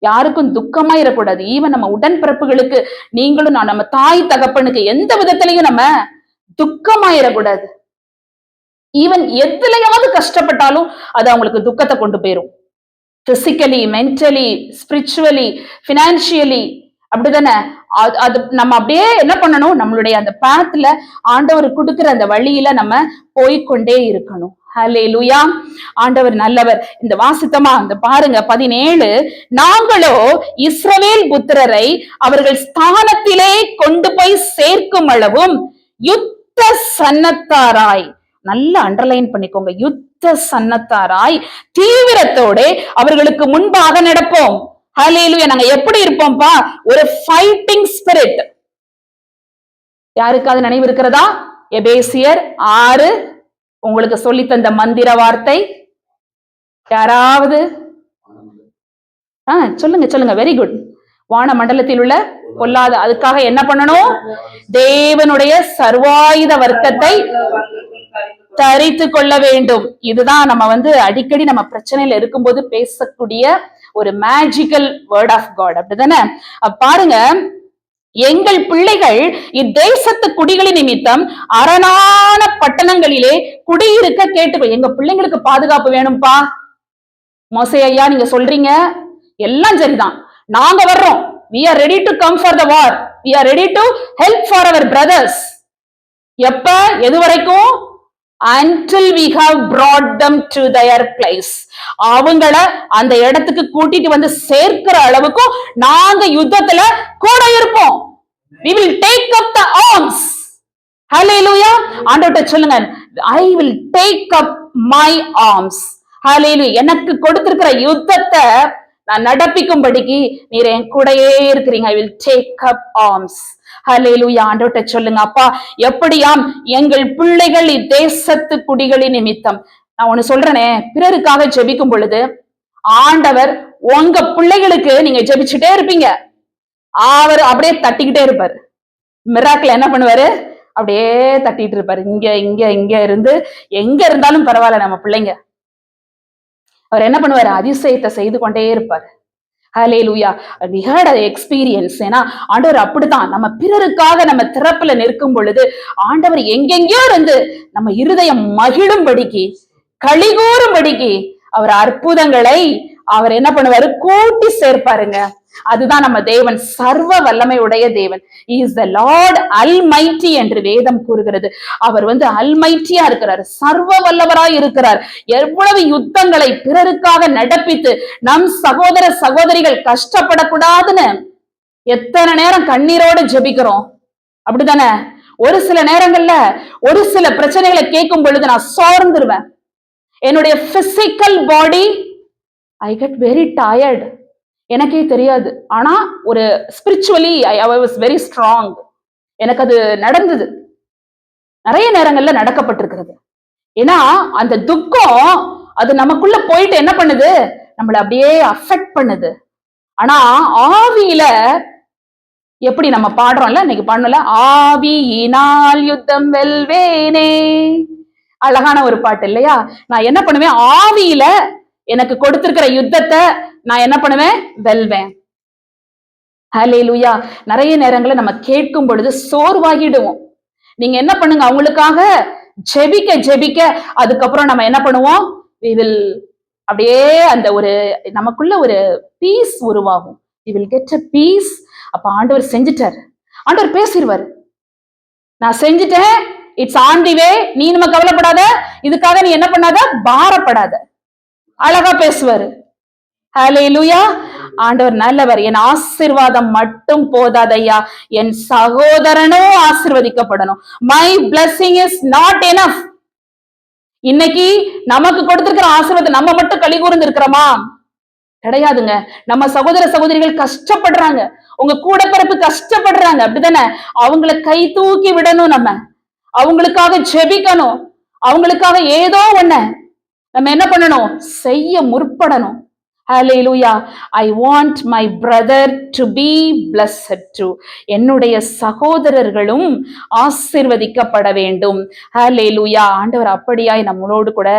Speaker 1: யாருக்கும் துக்கமா இருக்கக்கூடாது. ஈவன் நம்ம உடன்பிறப்புகளுக்கு, நீங்களும் நான், நம்ம தாய் தகப்பனுக்கு எந்த விதத்திலையும் நம்ம துக்கமாயிடக்கூடாது. ஈவன் எதுலையாவது கஷ்டப்பட்டாலும் அது அவங்களுக்கு துக்கத்தை கொண்டு போயிரும். பிசிக்கலி, மென்டலி, ஸ்பிரிச்சுவலி, பினான்சியலி, அப்படிதானே? அது நம்ம அப்படியே என்ன பண்ணணும்? நம்மளுடைய அந்த பாத்துல ஆண்டவர் கொடுக்கிற அந்த வழியில நம்ம போய்கொண்டே இருக்கணும். ஹல்லேலூயா. ஆண்டவர் நல்லவர். இந்த வாசித்தமா இந்த பாருங்க 17, நாங்களோ இஸ்ரவேல் புத்திரரை அவர்கள் ஸ்தானத்திலே கொண்டு போய் சேர்க்கும் அளவும் யுத்த சன்னத்தாராய், நல்ல அண்டர்லைன் பண்ணிக்கோங்க, யுத்த சன்னத்தாராய் தீவிரத்தோட அவர்களுக்கு முன்பாக நடப்போம். ஹல்லேலூயா. நாங்க எப்படி இருப்போம்ப்பா? ஒரு ஃபைட்டிங் ஸ்பிரிட். யாருக்காவது நினைவு இருக்கிறதா? எபேசியர் 6 உங்களுக்கு சொல்லி தந்த மந்திர வார்த்தை யாராவது? சொல்லுங்க சொல்லுங்க. Very good. வான மண்டலத்தில் உள்ள பொல்லாத, அதுக்காக என்ன பண்ணணும்? தேவனுடைய சர்வாயுத வர்க்கத்தை தரித்து கொள்ள வேண்டும். இதுதான் நம்ம அடிக்கடி நம்ம பிரச்சனையில இருக்கும்போது பேசக்கூடிய ஒரு மேஜிக்கல் வேர்ட் ஆஃப் காட். அப்படிதானே? பாருங்க, எங்கள் பிள்ளைகள் இத்தேசத்து குடிகளின் நிமித்தம் அரணான பட்டணங்களிலே குடியிருக்க கேட்டு. எங்க பிள்ளைங்களுக்கு பாதுகாப்பு வேணும்பா. மோசே ஐயா நீங்க சொல்றீங்க, எல்லாம் சரிதான், நாங்க வர்றோம். we are ready to come for the war, we are ready to help for our brothers. எப்ப? எது வரைக்கும்? until we have brought them to their place. அவங்கள அந்த இடத்துக்கு கூட்டிட்டு வந்து சேர்க்கிற அளவுக்கு நாங்க யுத்தத்துல கூட இருப்போம். we will take up the arms. hallelujah. ஆண்டவர்ட்ட சொல்லுங்க, I will take up my arms. hallelujah. எனக்கு கொடுத்திருக்கிற யுத்தத்தை நான் நடப்பிக்கும்படிக்கு நீர் என் கூடயே இருக்கிறீங்க. I will take up arms. ஹல்லேலூயா. ஆண்டவர்ட்ட சொல்லுங்க, அப்பா எப்படியாம் எங்கள் பிள்ளைகள் இத்தேசத்து குடிகளின் நிமித்தம். நான் ஒண்ணு சொல்றேனே, பிறருக்காக ஜெபிக்கும் பொழுது ஆண்டவர் உங்க பிள்ளைகளுக்கு நீங்க ஜெபிச்சுட்டே இருப்பீங்க, அவர் அப்படியே தட்டிக்கிட்டே இருப்பாரு. மிராக்கிள் என்ன பண்ணுவாரு? அப்படியே தட்டிட்டு இருப்பாரு. இங்க இங்க இங்க இருந்து எங்க இருந்தாலும் பரவாயில்ல, நம்ம பிள்ளைங்க. அவர் என்ன பண்ணுவாரு? அதிசயத்தை செய்து கொண்டே இருப்பாரு. ஹல்லேலூயா. we had an experience. ஏன்னா ஆண்டவர் அப்படித்தான். நம்ம பிறருக்காக நம்ம திறப்புல நிற்கும் பொழுது ஆண்டவர் எங்கெங்கயோ இருந்து நம்ம இருதயம் மகிழும்படிக்கு, களிகூறும்படிக்கு அவர் அற்புதங்களை அவர் என்ன பண்ணுவாரு? கூட்டி சேர்ப்பாருங்க. அதுதான் நம்ம தேவன், சர்வ வல்லமை உடைய தேவன். He is the Lord Almighty என்று வேதம் கூறுகிறது. அவர் அல்மைட்டியா இருக்கிறார், சர்வ வல்லவராய் இருக்கிறார். எவ்வளவு யுத்தங்களை பிறருக்காக நடப்பித்து நம் சகோதர சகோதரிகள் கஷ்டப்படக்கூடாதுன்னு எத்தனை நேரம் கண்ணீரோடு ஜெபிக்கிறோம். அப்படித்தானே? ஒரு சில நேரங்கள்ல ஒரு சில பிரச்சனைகளை கேட்கும் பொழுது நான் சோர்ந்துருவேன். என்னுடைய physical body I get very tired. எனக்கே தெரியாது. ஆனா ஒரு spiritually I was very strong. எனக்கு அது நடந்தது, நிறைய நேரங்கள்ல நடக்கப்பட்டிருக்கிறது. ஏன்னா அந்த துக்கம் அது நமக்குள்ள போயிட்டு என்ன பண்ணுது? நம்மள அப்படியே அஃபெக்ட் பண்ணுது. ஆனா ஆவியில எப்படி நம்ம பாடுறோம்ல, இன்னைக்கு பாடணும்ல, ஆவியினால் யுத்தம் வெல்வேனே, அழகான ஒரு பாட்டு இல்லையா? நான் என்ன பண்ணுவேன்? ஆவியில எனக்கு கொடுத்திருக்கிற யுத்தத்தை நான் என்ன பண்ணுவேன்? வெல்வேன். ஹல்லேலூயா. நிறைய நேரங்களை நம்ம கேட்கும் பொழுது சோர்வாகிடுவோம். நீங்க என்ன பண்ணுங்க? அவங்களுக்காக ஜெபிக்க ஜெபிக்க அதுக்கப்புறம் நம்ம என்ன பண்ணுவோம்? we will அப்படியே அந்த ஒரு நமக்குள்ள ஒரு பீஸ் உருவாகும். we will get a peace. அப்ப ஆண்டவர் செஞ்சுட்டார், ஆண்டவர் பேசிடுவாரு, நான் செஞ்சுட்டேன், இட்ஸ் ஆன் தி வே, நீ நம்ம கவலைப்படாத, இதுக்காக நீ என்ன பண்ணாத, பாரப்படாத. அழகா பேசுவாரு. ஹல்லேலூயா. ஆண்டவர் நல்லவர். என் ஆசீர்வாதம் மட்டும் போதாதையா, என் சகோதரனும் ஆசீர்வதிக்கப்படணும். My blessing is not enough. இன்னைக்கு நமக்கு கொடுத்திருக்கிற ஆசீர்வாதம் நம்ம மட்டும் களி கூர்ந்து இருக்கிறோமா? கிடையாதுங்க. நம்ம சகோதர சகோதரிகள் கஷ்டப்படுறாங்க, உங்க கூட பிறப்பு கஷ்டப்படுறாங்க. அப்படித்தானே? அவங்கள கை தூக்கி விடணும், நம்ம அவங்களுக்காக ஜெபிக்கணும், அவங்களுக்காக ஏதோ ஒண்ணு நம்ம என்ன பண்ணணும்? செய்ய முற்படணும். Hallelujah. I want my brother to be blessed too. என்னுடைய சகோதரர்களும் ஆசீர்வதிக்கப்பட வேண்டும். Hallelujah. ஆண்டவர் அப்படியாய் நம்மளோடு கூட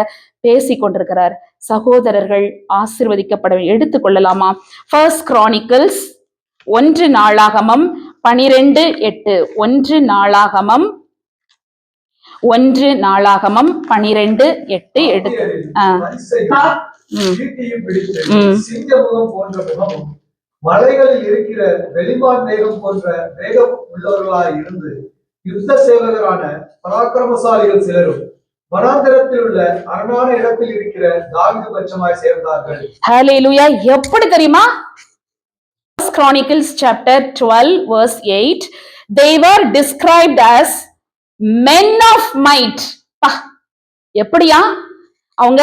Speaker 1: பேசி கொண்டிருக்கிறார். சகோதரர்கள் ஆசீர்வதிக்கப்பட வேண்டும். எடுத்துக்கொள்ளலாமா? ஃபர்ஸ்ட் கிரானிக்கல்ஸ் 1 நாளாகமம் 12:8. 1 நாளாகமம் 12:8 எடுத்து
Speaker 3: சிங்கமுகம் போன்ற முகமும் மலைகளில் இருக்கிற வெளிமான் மேகம் போன்ற வேகம் உள்ளவர்களாய் இருந்து யுத்த சேவகரான பராக்கிரமசாலிகள் சிலரும் வனாந்தரத்தில் உள்ள அரணான இடத்தில் இருக்கிற தாவீது பட்சமாய் சேர்ந்தார்கள்.
Speaker 1: ஹல்லேலூயா. எப்படி தெரியுமா? Chronicles chapter 12 verse 8, they were described as men of might. எப்படியா? அவங்க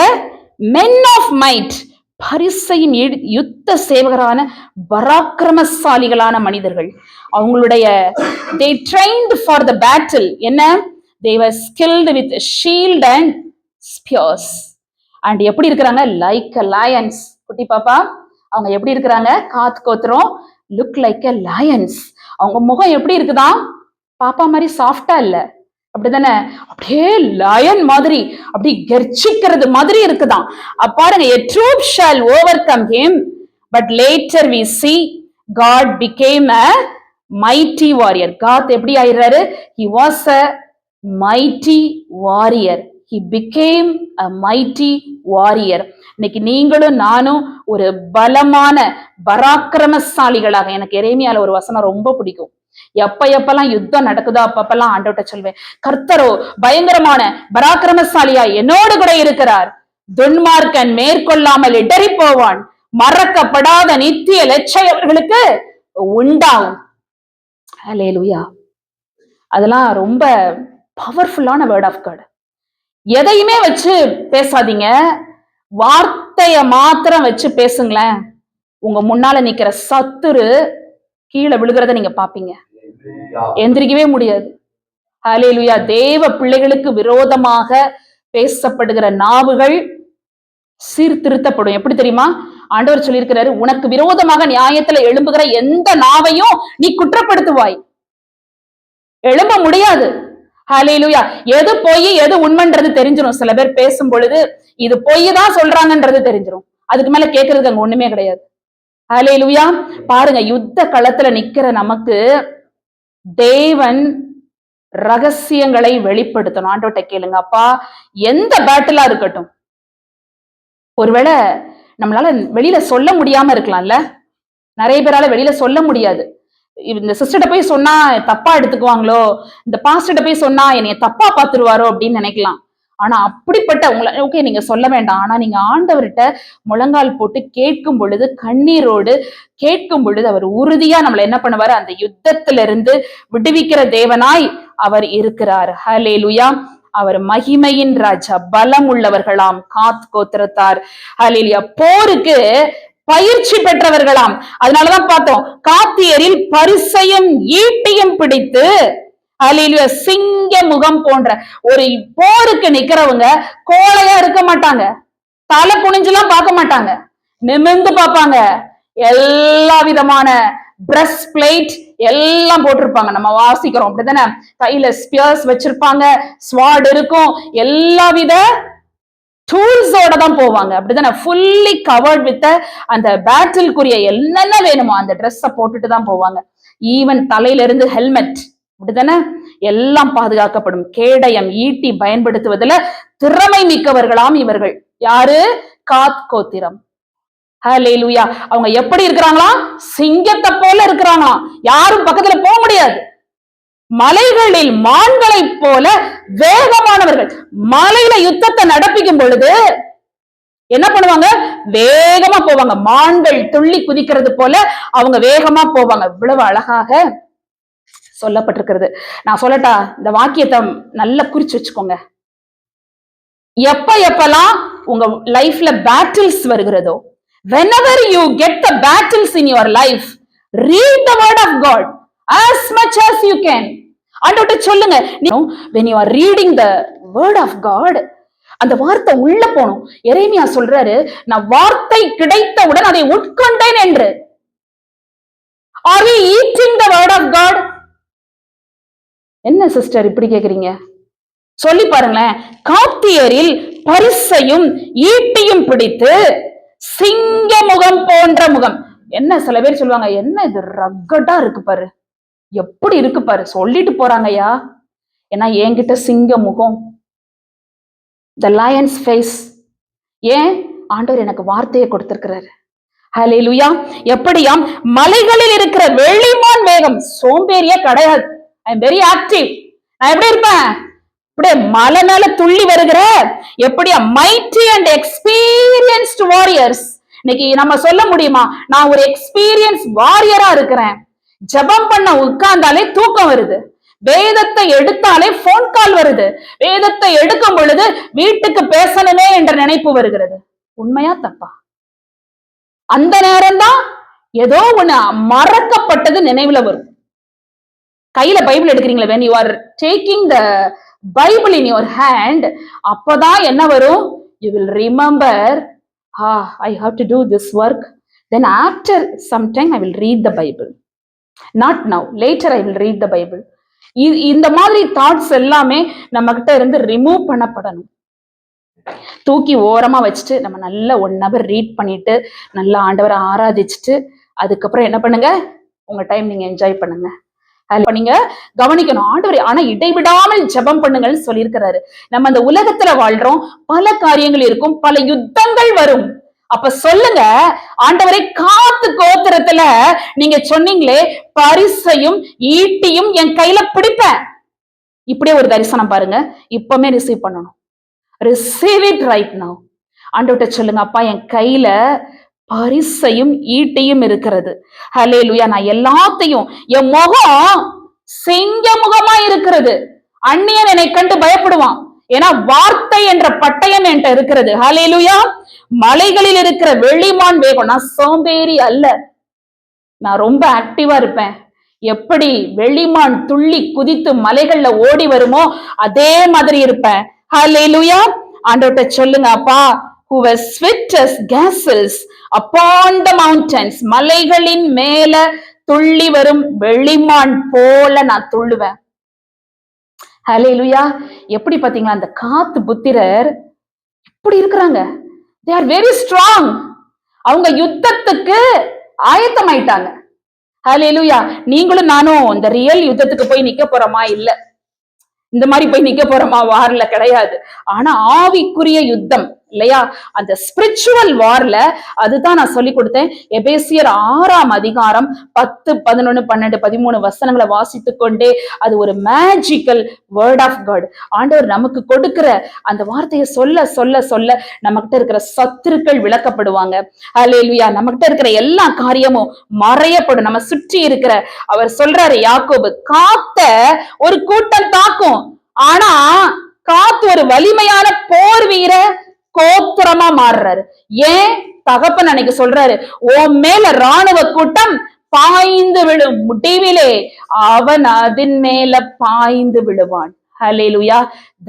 Speaker 1: men of might, பரிசையின் யுத்த சேவகரான பராக்கிரமசாலிகளான மனிதர்கள். அவங்களுடைய they trained for the battle. என்ன? They were skilled with shield and spears. And எப்படி இருக்கிறாங்க? Like a lions. குட்டி பாப்பா, அவங்க எப்படி இருக்கிறாங்க? காத் கோத்திரம், லுக் லைக் எ லயன்ஸ். அவங்க முகம் எப்படி இருக்குதான்? பாப்பா மாதிரி சாஃப்டா இல்ல, அப்படிதானே? அப்படியே லயன் மாதிரி, அப்படி கர்ச்சிக்கிறது மாதிரி இருக்குதான். பாருங்க, a troop shall overcome him, but later we see God became a mighty warrior. God எப்படி ஆயிடுறாரு? He was a mighty warrior. He became a mighty warrior. இன்னைக்கு நீங்களும் நானும் ஒரு பலமான பராக்கிரமசாலிகளாக, எனக்கு எரேமியால ஒரு வசனம் ரொம்ப பிடிக்கும். எப்பெல்லாம் யுத்தம் நடக்குதோ அப்பெல்லாம் ஆண்டவர்ட்ட சொல்வேன், கர்த்தரோ பயங்கரமான பராக்கிரமசாலியா என்னோடு கூட இருக்கிறார். துன்மார்க்கன் மேற்கொள்ளாமல் இடறி போவான், மறக்கப்படாத நித்திய லட்சம் அவர்களுக்கு உண்டாகும். ஹல்லேலூயா. அதெல்லாம் ரொம்ப பவர்ஃபுல்லான வேர்ட் ஆஃப் காட். எதையுமே வச்சு பேசாதீங்க, வார்த்தைய மாத்திரம் வச்சு பேசுங்களேன். உங்க முன்னால நிக்கிற சத்துரு கீழே விழுகிறத நீங்க பாப்பீங்க, எந்திரிக்கவே முடியாது. ஹல்லேலூயா. தேவ பிள்ளைகளுக்கு விரோதமாக பேசப்படுகிற நாவுகள் சீர்திருத்தப்படும். எப்படி தெரியுமா? ஆண்டவர் சொல்லியிருக்கிறாரு, உனக்கு விரோதமாக நியாயத்துல எழும்புகிற எந்த நாவையும் நீ குற்றப்படுத்துவாய். எழும்ப முடியாது. ஹல்லேலூயா. எது பொய் எது உண்மைன்றது தெரிஞ்சிடும். சில பேர் பேசும் பொழுது இது பொய் தான் சொல்றாங்கன்றது தெரிஞ்சிடும். அதுக்கு மேல கேட்கறதுக்கு அங்க ஒண்ணுமே கிடையாது. ஹல்லேலூயா. பாருங்க, யுத்த களத்துல நிக்கிற நமக்கு தேவன் ரகசியங்களை வெளிப்படுத்தணும். ஆண்டவர்ட்ட கேளுங்க, அப்பா எந்த பேட்டிலா இருக்கட்டும், ஒருவேளை நம்மளால வெளியில சொல்ல முடியாம இருக்கலாம்ல, நிறைய பேரால வெளியில சொல்ல முடியாது. இந்த சிஸ்டர்ட்ட போய் சொன்னா தப்பா எடுத்துக்குவாங்களோ, இந்த பாஸ்டர்ட்ட போய் சொன்னா என்னைய தப்பா பாத்துருவாரோ அப்படின்னு நினைக்கலாம். ஆனா அப்படிப்பட்ட உங்களை ஓகே நீங்க சொல்ல வேண்டாம், ஆனா நீங்க ஆண்டவர்கிட்ட முழங்கால் போட்டு கேட்கும் பொழுது, கண்ணீரோடு கேட்கும் பொழுது, அவர் உறுதியா நம்மளை என்ன பண்ணுவாரு? அந்த யுத்தத்திலிருந்து விடுவிக்கிற தேவனாய் அவர் இருக்கிறார். ஹல்லேலூயா. அவர் மகிமையின் ராஜா, பலம் உள்ளவர்களாம் காத் கோத்திரத்தார். ஹல்லேலூயா. போருக்கு பயிற்சி பெற்றவர்களாம். அதனாலதான் பார்த்தோம், காத்தியரில் பரிசையும் ஈட்டியும் பிடித்து, ஹல்லேலூயா, சிங்க முகம் போன்ற ஒரு போருக்கு நிக்கிறவங்க கோழையா இருக்க மாட்டாங்க, தலை குனிஞ்செல்லாம் பார்க்க மாட்டாங்க, நிமிர்ந்து பார்ப்பாங்க. எல்லா விதமான பிரஸ்ட் பிளேட் எல்லாம் போட்டிருப்பாங்க, நம்ம வாசிக்கிறோம் அப்படித்தானே? கையில ஸ்பியர்ஸ் வச்சிருப்பாங்க, ஸ்வார்ட் இருக்கும், எல்லா வித டூல்ஸோட தான் போவாங்க, அப்படிதானே? ஃபுல்லி கவர்ட் வித் அந்த பேட்டிலுக்குரிய என்னென்ன வேணுமோ அந்த ட்ரெஸ்ஸை போட்டுட்டு தான் போவாங்க. ஈவன் தலையில இருந்து ஹெல்மெட், அப்படிதானே? எல்லாம் பாதுகாக்கப்படும். கேடயம் ஈட்டி பயன்படுத்துவதில் திறமை மிக்கவர்களாம் இவர்கள். யாரு? காத் கோத்திரம். ஹல்லேலூயா. அவங்க எப்படி இருக்கிறாங்களாம்? சிங்கத்தை போல இருக்கிறாங்களாம், யாரும் பக்கத்துல போக முடியாது. மலைகளில் மான்களை போல வேகமானவர்கள். மலையில யுத்தத்தை நடப்பிக்கும் பொழுது என்ன பண்ணுவாங்க? வேகமா போவாங்க. மான்கள் துள்ளி குதிக்கிறது போல அவங்க வேகமா போவாங்க. இவ்வளவு அழகாக சொல்லப்பட்டிருக்கிறது. நான் சொல்லட்டா? இந்த வாக்கியத்தை நல்லா குறிச்சு வச்சுக்கோங்க. எப்பெல்லாம் உங்க லைஃப்ல பேட்டில்ஸ் வருகிறதோ, whenever you get the battles in your life, read the word of God as much as you can. ஆண்டவர்ட்ட சொல்லுங்க, when you are reading the word of God, அந்த வார்த்தை உள்ள போணும். எரேமியா சொல்றாரு, நான் வார்த்தை கிடைத்தவுடன் அதை உட்கொண்டேன் என்று. Are we eating the word of God? என்ன சிஸ்டர் இப்படி கேக்குறீங்க? சொல்லி பாருங்களேன். காத்தியரில் பரிசையும் ஈட்டியும் பிடித்து சிங்க முகம் போன்ற முகம். என்ன சில பேர் சொல்லுவாங்க, என்ன இது ரக்கட்டா இருக்கு பாரு, எப்படி இருக்கு பாரு, சொல்லிட்டு போறாங்கய்யா. ஏன்னா என்கிட்ட சிங்க முகம், த லயன்ஸ் ஃபேஸ். ஏன்? ஆண்டவர் எனக்கு வார்த்தையை கொடுத்திருக்கிறாரு. ஹல்லேலூயா. எப்படியாம்? மலைகளில் இருக்கிற வெள்ளிமான் வேகம். சோம்பேறியே கிடையாது. I am very active. நான் எப்படி இருப்பேன்? இப்படியே மலை மேல துள்ளி வருகிற எப்படியா மைட்டி அண்ட் எக்ஸ்பீரியன்ஸ்டு வாரியர்ஸ். இன்னைக்கு நம்ம சொல்ல முடியுமா, நான் ஒரு எக்ஸ்பீரியன்ஸ் வாரியரா இருக்கிறேன். ஜெபம் பண்ண உட்கார்ந்தாலே தூக்கம் வருது, வேதத்தை எடுத்தாலே போன் கால் வருது, வேதத்தை எடுக்கும் பொழுது வீட்டுக்கு பேசணுமே என்ற நினைப்பு வருகிறது. உண்மையா தப்பா? அந்த நேரம்தான் ஏதோ ஒண்ணு மறக்கப்பட்டது நினைவுல வரும். கையில பைபிள் எடுக்கிறீங்களா, when you are taking the Bible in your hand, அப்பதான் என்ன வரும்? You will remember, I have to do this work, then after some time I will read the Bible, not now, later I will read the Bible. இந்த மாதிரி thoughts எல்லாமே நம்ம கிட்ட இருந்து remove பண்ணப்படணும். தூக்கி ஓரமா வச்சுட்டு நம்ம நல்லா 1 hour ரீட் பண்ணிட்டு நல்லா ஆண்டவரை ஆராதிச்சுட்டு அதுக்கப்புறம் என்ன பண்ணுங்க, உங்க டைம் நீங்க என்ஜாய் பண்ணுங்க. நீங்க கவனிக்கணும், ஆண்டவர் ஆனா இடைவிடாமல் ஜெபம் பண்ணுங்கள்னு சொல்லியிருக்கிறாரு. நம்ம அந்த உலகத்துல வாழ்றோம், பல காரியங்கள் இருக்கும், பல யுத்தங்கள் வரும். அப்ப சொல்லுங்க, ஆண்டவரை காத்து கோத்திரத்துல நீங்க சொன்னீங்களே, பரிசையும் ஈட்டியும் என் கையில பிடிப்பேன். இப்படியே ஒரு தரிசனம் பாருங்க, இப்பவுமே ரிசீவ் பண்ணணும். Receive it right now. ஆண்டவர்கிட்ட சொல்லுங்க, அப்பா என் கையில பரிசையும் ஈட்டியும் இருக்கிறது. ஹல்லேலூயா. நான் எல்லாத்தையும், என் முகம் சிங்க முகமா இருக்கிறது. அந்நியன் என்னை கண்டு பயப்படுவான், ஏன்னா வார்த்தை என்ற பட்டயம் என்கிட்ட இருக்கிறது. ஹல்லேலூயா. மலைகளில் இருக்கிற வெளிமான் வேகம். நான் சோம்பேறி அல்ல, நான் ரொம்ப ஆக்டிவா இருப்பேன். எப்படி வெளிமான் துள்ளி குதித்து மலைகள்ல ஓடி வருமோ அதே மாதிரி இருப்பேன். ஹல்லேலூயா. ஆண்டவர்கிட்ட சொல்லுங்க, அப்பா who was swift as gazelles upon the mountains, மலைகளின் மேல துள்ளி வரும் வெளிமான் போல நான் துள்ளுவேன். ஹல்லேலூயா. எப்படி பாத்தீங்களா, அந்த காத்து புத்திரர் இப்படி இருக்கிறாங்க. they are very strong. அவங்க யுத்தத்துக்கு ஆயத்தமாயிட்டாங்க. ஹல்லேலூயா. நீங்களும் நானும் இந்த ரியல் யுத்தத்துக்கு போய் நிக்க போறோமா? இல்ல, இந்த மாதிரி போய் நிக்க போறோமா? வார்ல கிடையாது. ஆனா ஆவிக்குரிய யுத்தம் இல்லையா, அந்த ஸ்பிரிச்சுவல் வார்ல அதுதான் நான் சொல்லி கொடுத்தேன். எபேசியர் 6ஆம் அதிகாரம் 10, 11, 12, 13 வசனங்களை வாசித்து கொண்டே அது ஒரு மேஜிக்கல் வேர்ட் ஆஃப் காட். ஆண்டவர் நமக்கு கொடுக்கிற அந்த வார்த்தையை சொல்ல சொல்ல சொல்ல நமக்கிட்ட இருக்கிற சத்துருக்கள் விளக்கப்படுவாங்க. ஹல்லேலூயா. நமக்கிட்ட இருக்கிற எல்லா காரியமும் மறையப்படும். நம்ம சுற்றி இருக்கிற, அவர் சொல்றாரு யாக்கோபு, காத்த ஒரு கூட்டம் தாக்கும், ஆனா காத்து ஒரு வலிமையான போர் வீர கோத்திரமா மாறுறாரு. ஏன்? தகப்பன் அன்னைக்கு சொல்றாரு, உன் மேல ராணுவ கூட்டம் பாய்ந்து விழும், முடிவிலே அவன் அதன் மேல பாய்ந்து விழுவான். ஹல்லேலூயா.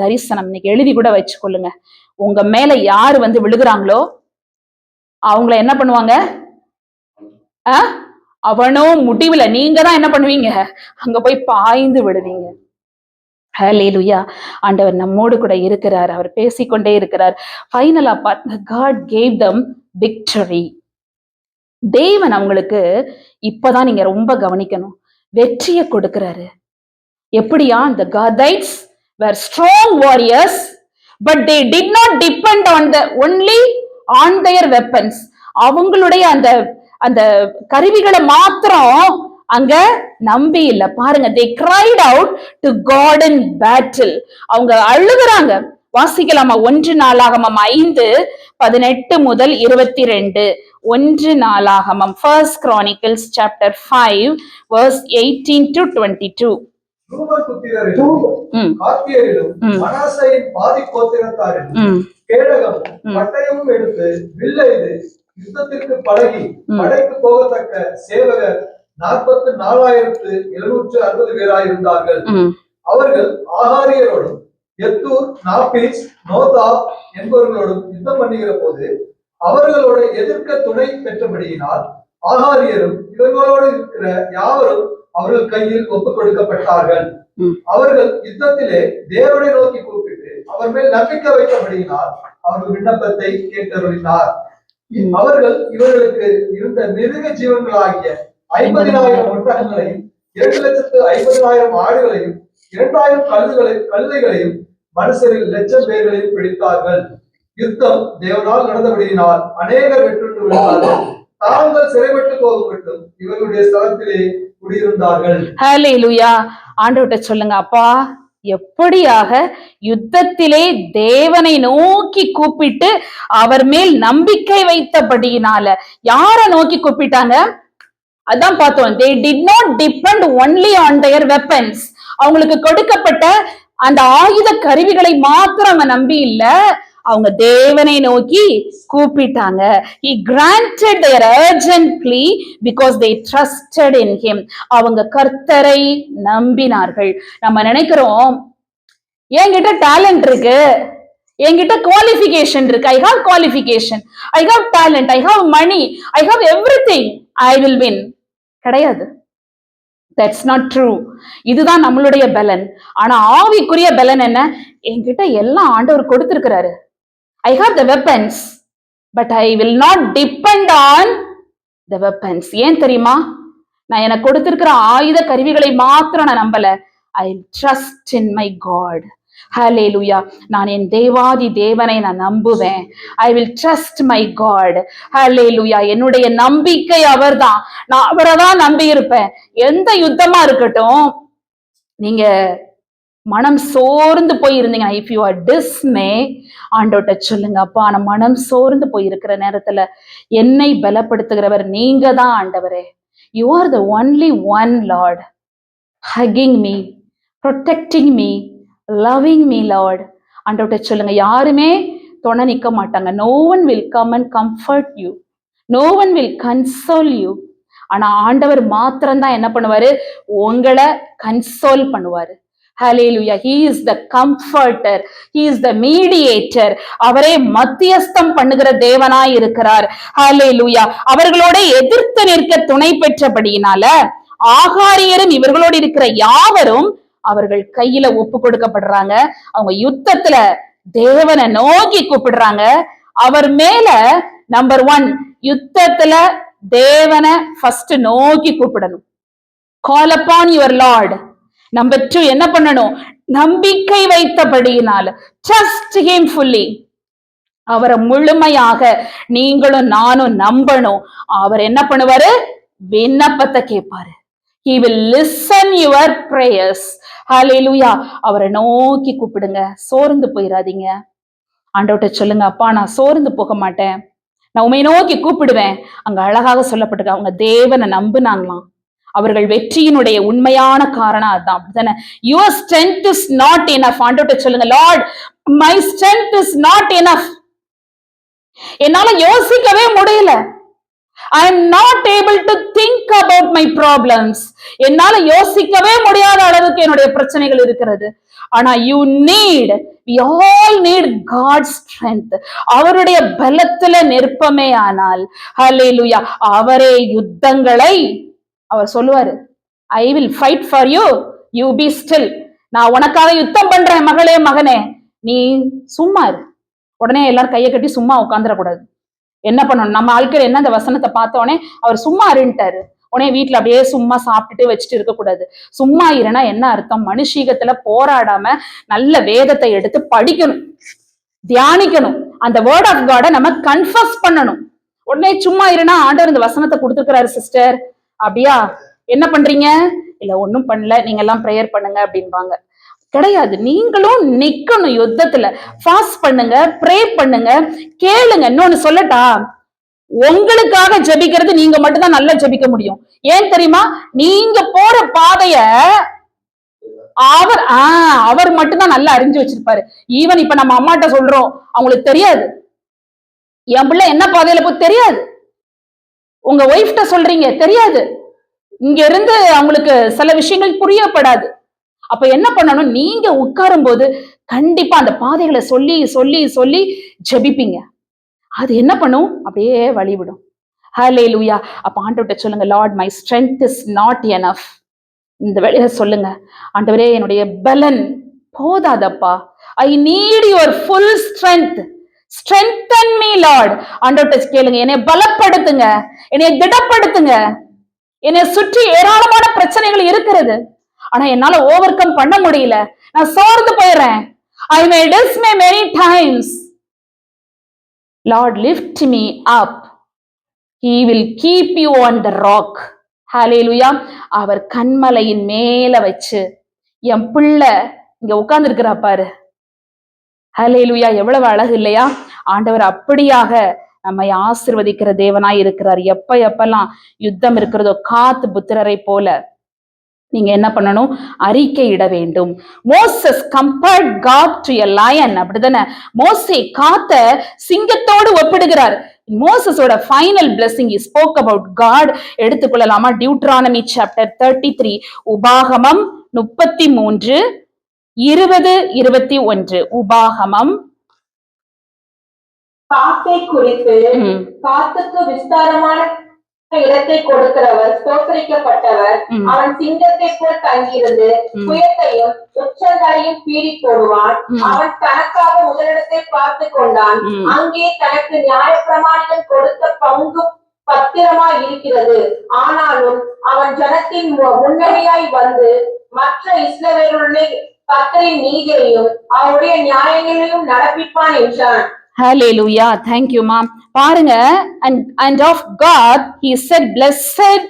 Speaker 1: தரிசனம் இன்னைக்கு எழுதி கூட வச்சுக்கொள்ளுங்க. உங்க மேல யாரு வந்து விழுகிறாங்களோ அவங்கள என்ன பண்ணுவாங்க? அவனோ முடிவுல நீங்க தான் என்ன பண்ணுவீங்க? அங்க போய் பாய்ந்து விடுவீங்க. ஹல்லேலூயா. ஆண்டவர் நம்மோடு கூட இருக்கிறார், அவர் பேசிக்கொண்டே இருக்கிறார். ஃபைனலா பார்த்து God gave them victory. தேவன் அவங்களுக்கு இப்பதான் நீங்க ரொம்ப கவனிக்கணும், வெற்றியை கொடுக்கிறாரு. எப்படியா? the Gadites were strong warriors, but they did not depend on the only on their weapons. அவங்களுடைய அந்த அந்த கருவிகளை மாத்திரம் அங்க நம்பி இல்ல. பாருங்க, they cried out to God in battle. அவங்க அழுகுறாங்க. வாசிக்கலாமா? 1 நாளாகமம் 5:18 முதல் 22. 1 நாளாகமம், First Chronicles chapter 5 verse 18 to 22.
Speaker 3: Ruban புத்திரரிலும் காத்தியரிலும் மனாசேயின் பாதி கோத்திரத்தாரிலும் கேடகமும் பட்டயமும் எடுத்து வில்லைது யுத்தத்திற்கு பழகி படைக்கு போகத்தக்க சேவகர் 44,760 பேராயிருந்தார்கள். அவர்கள் ஆகாரியரோடும் எத்தூர், நாப்பீஸ், நோதா என்பவர்களோடும் யுத்தம் பண்ணுகிற போது அவர்களோட எதிர்க்க துணை பெற்றபடியினால் ஆகாரியரும் இவர்களோடு இருக்கிற யாவரும் அவர்கள் கையில் ஒப்புக் கொடுக்கப்பட்டார்கள். அவர்கள் யுத்தத்திலே தேவனை நோக்கி கூப்பிட்டு அவர் மேல் நம்பிக்கை வைத்தபடியினால் அவர்கள் விண்ணப்பத்தை கேட்டருளினார். அவர்கள் இவர்களுக்கு இருந்த மிருக ஜீவன்களாகிய 50,000 ஒட்டகங்களையும் 2,50,000 ஆடுகளையும் 2,000 கழுதைகளையும் மனுஷரில் 1,00,000 பேர்களையும் பிடித்தார்கள். யுத்தம் தேவனால் நடந்தபடியினால் அநேகர் வெற்றுண்டு விழுந்தார்கள். தாங்கள் சிறைப்பட்டு போகப்பட்டும் இவர்களுடைய ஸ்தலத்திலே குடியிருந்தார்கள்.
Speaker 1: ஹல்லேலூயா. ஆண்டவர்கிட்ட சொல்லுங்க, அப்பா எப்படியாக? யுத்தத்திலே தேவனை நோக்கி கூப்பிட்டு அவர் மேல் நம்பிக்கை வைத்தபடியினால. யார நோக்கி கூப்பிட்டாங்க? அதான் பார்த்தோம். they did not depend only on their weapons. அவங்களுக்கு கொடுக்கப்பட்ட அந்த ஆயுத கருவிகளை மாத்திரம் அவங்க நம்பி இல்ல, அவங்க தேவனை நோக்கி கூப்பிட்டாங்க. he granted their urgent plea because they trusted in him. அவங்க கர்த்தரை நம்பினார்கள். நம்ம நினைக்கிறோம், என்கிட்ட டேலண்ட் இருக்கு, என்கிட்ட குவாலிஃபிகேஷன் இருக்கு, I have qualification, I have talent, I have money, I have everything, I will win. கிடையாது. That's not true. இதுதான் நம்மளுடைய பலன். ஆனா ஆவிக்குரிய பலன் என்ன? என்கிட்ட எல்லாம் ஆண்டவர் கொடுத்திருக்கிறாரு. I have the weapons, but I will not depend on the weapons. ஏன் தெரியுமா? நான் எனக்கு கொடுத்திருக்கிற ஆயுத கருவிகளை மாத்திரம் நான் நம்பல. I trust in my God. Hallelujah. நான் என் தேவாதி தேவனை நான் நம்புவேன். I will trust my God. Hallelujah. என்னுடைய நம்பிக்கை அவர்தான். நான் அவரை தான் நம்பி இருப்பேன். எந்த யுத்தமா இருக்கட்டும், நீங்க மனம் சோர்ந்து போய் இருந்தீங்கன்னா, இஃப் யூ ஆர் டிஸ்மே, ஆண்டவர்ட்ட சொல்லுங்க, அப்பா நான் மனம் சோர்ந்து போய் இருக்கிற நேரத்துல என்னை பலப்படுத்துகிறவர் நீங்க தான் ஆண்டவரே. You are the only one Lord, hugging me, protecting me, loving me Lord. ஆண்டவர்ட்ட சொல்லுங்க. யாருமே துணை நிற்க மாட்டாங்க. No one will come and comfort you, no one will console you. ஆனா ஆண்டவர் மாத்திரம்தான் என்ன பண்ணுவாரு? உங்களை கன்சோல் பண்ணுவாரு. Hallelujah. He is the comforter. He is the mediator. அவரே மத்தியஸ்தம் பண்ணுகிற தேவனாய் இருக்கிறார். Hallelujah. அவர்களோட எதிர்த்து நிற்க துணை பெற்றபடியினால ஆகாரியரும் இவர்களோடு இருக்கிற யாவரும் அவர்கள் கையில ஒப்பு கொடுக்கப்படுறாங்க. அவங்க யுத்தத்துல தேவனை நோக்கி கூப்பிடுறாங்க. அவர் மேல நம்பர் 1, யுத்தத்துல தேவனை ஃபர்ஸ்ட் நோக்கி கூப்பிடணும். Call upon your Lord. Number 2 என்ன பண்ணணும்? நம்பிக்கை வைத்தபடியினால trust him fully. அவரை முழுமையாக நீங்களும் நானும் நம்பணும். அவர் என்ன பண்ணுவாரு? விண்ணப்பத்தை கேட்பாரு. He will listen your prayers. Hallelujah. அவரை நோக்கி கூப்பிடுங்க. சோர்ந்து போயிடாதீங்க. ஆண்டவர்ட்ட சொல்லுங்க, அப்பா நான் சோர்ந்து போக மாட்டேன், நான் உம்மை நோக்கி கூப்பிடுவேன். அங்க அழகாக சொல்லப்பட்டிருக்கு, அவங்க தேவனை நம்புனாங்களாம். அவர்கள் வெற்றியினுடைய உண்மையான காரணம் அதுதான். அப்படித்தானே? your strength is not enough. ஆண்டவர்ட்ட சொல்லுங்க, Lord my strength is not enough. என்னால யோசிக்கவே முடியல. I am not able to think about my problems. என்னால யோசிக்கவே முடியாத அளவுக்கு என்னுடைய பிரச்சனைகள் இருக்கிறது. ஆனா we all need God's strength. அவருடைய பலத்துல நிற்பமே ஆனால், ஹல்லேலூயா, அவரே யுத்தங்களை அவர் சொல்லுவாரு, I will fight for you, you be still. நான் உனக்காக யுத்தம் பண்றேன் மகளே மகனே, நீ சும்மா இரு. உடனே எல்லாரும் கையை கட்டி சும்மா உட்காந்துடக்கூடாது. என்ன பண்ணணும்? நம்ம ஆட்கள் என்ன, அந்த வசனத்தை பார்த்தோடனே அவர் சும்மா இருந்துட்டாரு, உடனே வீட்டுல அப்படியே சும்மா சாப்பிட்டுட்டு வச்சுட்டு இருக்கக்கூடாது. சும்மா இருனா என்ன அர்த்தம்? மனுஷீகத்துல போராடாம நல்ல வேதத்தை எடுத்து படிக்கணும், தியானிக்கணும், அந்த வேர்ட் ஆஃப் காட நம்ம கன்ஃபஸ் பண்ணணும். உடனே சும்மா இருனா ஆண்டவர் இந்த வசனத்தை கொடுத்துருக்கிறாரு சிஸ்டர், அப்படியா என்ன பண்றீங்க? இல்ல ஒன்னும் பண்ணல, நீங்க எல்லாம் பிரேயர் பண்ணுங்க அப்படின்பாங்க. கிடையாது. நீங்களும் நிக்கணும் யுத்தத்துல. ஃபாஸ்ட் பண்ணுங்க, ப்ரே பண்ணுங்க, கேளுங்க. இன்னொன்னு சொல்லட்டா, உங்களுக்காக ஜெபிக்கிறது நீங்க மட்டும்தான் நல்லா ஜெபிக்க முடியும். ஏன் தெரியுமா? நீங்க போற பாதைய அவர் மட்டும்தான் நல்லா அறிஞ்சு வச்சிருப்பாரு. ஈவன் இப்ப நம்ம அம்மாட்ட சொல்றோம், அவங்களுக்கு தெரியாது என் பிள்ளை என்ன பாதையில போய் தெரியாது. உங்க ஒய்ஃப்ட சொல்றீங்க, தெரியாது. இங்க இருந்து அவங்களுக்கு சில விஷயங்கள் புரியப்படாது. அப்ப என்ன பண்ணணும்? நீங்க உட்காரும் போது கண்டிப்பா அந்த பாதைகளை சொல்லி சொல்லி சொல்லி ஜெபிப்பீங்க. அது என்ன பண்ணும்? அப்படியே வழிவிடும். ஹல்லேலூயா. அப்ப ஆண்டவர்ட்ட சொல்லுங்க, Lord my strength is not enough. இந்த வேளையில சொல்லுங்க, ஆண்டவரே என்னுடைய பலன் போதாதப்பா, I need your full strength. strengthen me Lord. ஆண்டவர்ட்ட கேளுங்க, என்னை பலப்படுத்துங்க, என்னை திடப்படுத்துங்க. என்னை சுற்றி ஏராளமான பிரச்சனைகள் இருக்கிறது, ஆனா என்னால ஓவர் கம் பண்ண முடியல, நான் சோர்ந்து போயிடுறேன். I may dismay many times. Lord lift me up. He will keep you on the rock. Hallelujah. அவர் கண்மலையின் மேல வச்சு, என் பிள்ளை இங்க உட்கார்ந்து இருக்கிறா பாரு. ஹல்லேலூயா, எவ்வளவு அழகு இல்லையா? ஆண்டவர் அப்படியாக நம்மை ஆசீர்வதிக்கிற தேவனாய் இருக்கிறார். எப்பெல்லாம் யுத்தம் இருக்கிறதோ காத்து புத்திரரை போல நீங்க என்ன பண்ணணும்? அறிக்கையிட வேண்டும். Moses compared God to a lion. அப்படிதானே? மோசே காத்த சிங்கத்தோடு ஒப்பிடுகிறார். மோசஸோட final blessing he spoke about God. எடுத்துக்கொள்ளலாமா? டியூட்ரானமி சாப்டர் 33, உபாகமம் 33, 20, 21. உபாகமம்.
Speaker 2: காத்தை குறித்து, காத்துக்கு விஸ்தாரமான இடத்தை கொடுக்கிறவர் ஸ்தோத்திரிக்கப்பட்டவர். அவன் சிங்கத்தை போல் தங்கியிருந்து புயத்தையும் உச்சங்களையும் பீறி போடுவான். அவன் தனக்காக முதலிடத்தை பார்த்து கொண்டான். அங்கே தனக்கு நியாயப்பிரமாணிகள் கொடுத்த பங்கு பத்திரமாய் இருக்கிறது. ஆனாலும் அவன் ஜனத்தின் முன்னணியாய் வந்து மற்ற இஸ்ரவேலுடனே கர்த்தரின் நீதியையும் அவருடைய நியாயங்களையும் நடப்பிப்பான் என்றான்.
Speaker 1: Hallelujah. Thank you, mom. பாருங்க, and of God he said, blessed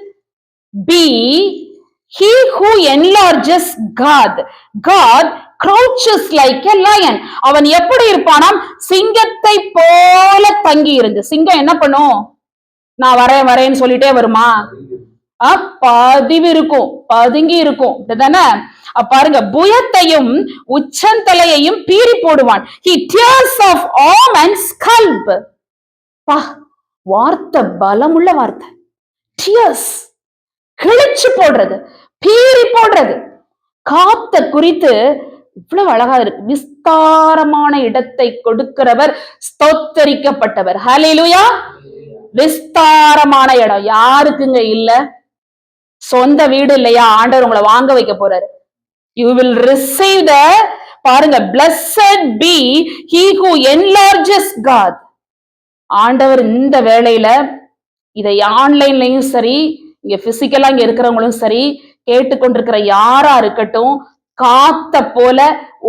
Speaker 1: be he who enlarges God. God crouches like a lion. அவன் எப்படி இருப்பானாம்? சிங்கத்தை போல தங்கி இருந்து. சிங்கம் என்ன பண்ணும்? நான் வரேன்னு சொல்லிட்டே வருமா? பதிவு இருக்கும், பதுங்கி இருக்கும். தானே? பாருங்க, புயத்தையும் உச்சந்தலையையும் பீறி போடுவான். He tears off arm and scalp. வார்த்தை பலமுள்ள வார்த்தை. tears, கிழிச்சு போடுறது, பீறி போடுறது. காத்த குறித்து இவ்வளவு அழகா இருக்கு. விஸ்தாரமான இடத்தை கொடுக்கிறவர் ஸ்தோத்தரிக்கப்பட்டவர். ஹல்லேலூயா. விஸ்தாரமான இடம் யாருக்குங்க இல்ல? சொந்த வீடு இல்லையா? ஆண்டவர் உங்களை வாங்க வைக்க போறாரு. You will receive the, பாருங்க, blessed be he who enlarges God. ஆண்டவர் இந்த வேளையில இதை ஆன்லைன்லயும் சரி, இங்க பிசிக்கலா இங்க இருக்கிறவங்களும் சரி, கேட்டுக்கொண்டிருக்கிற யாரா இருக்கட்டும், காத்த போல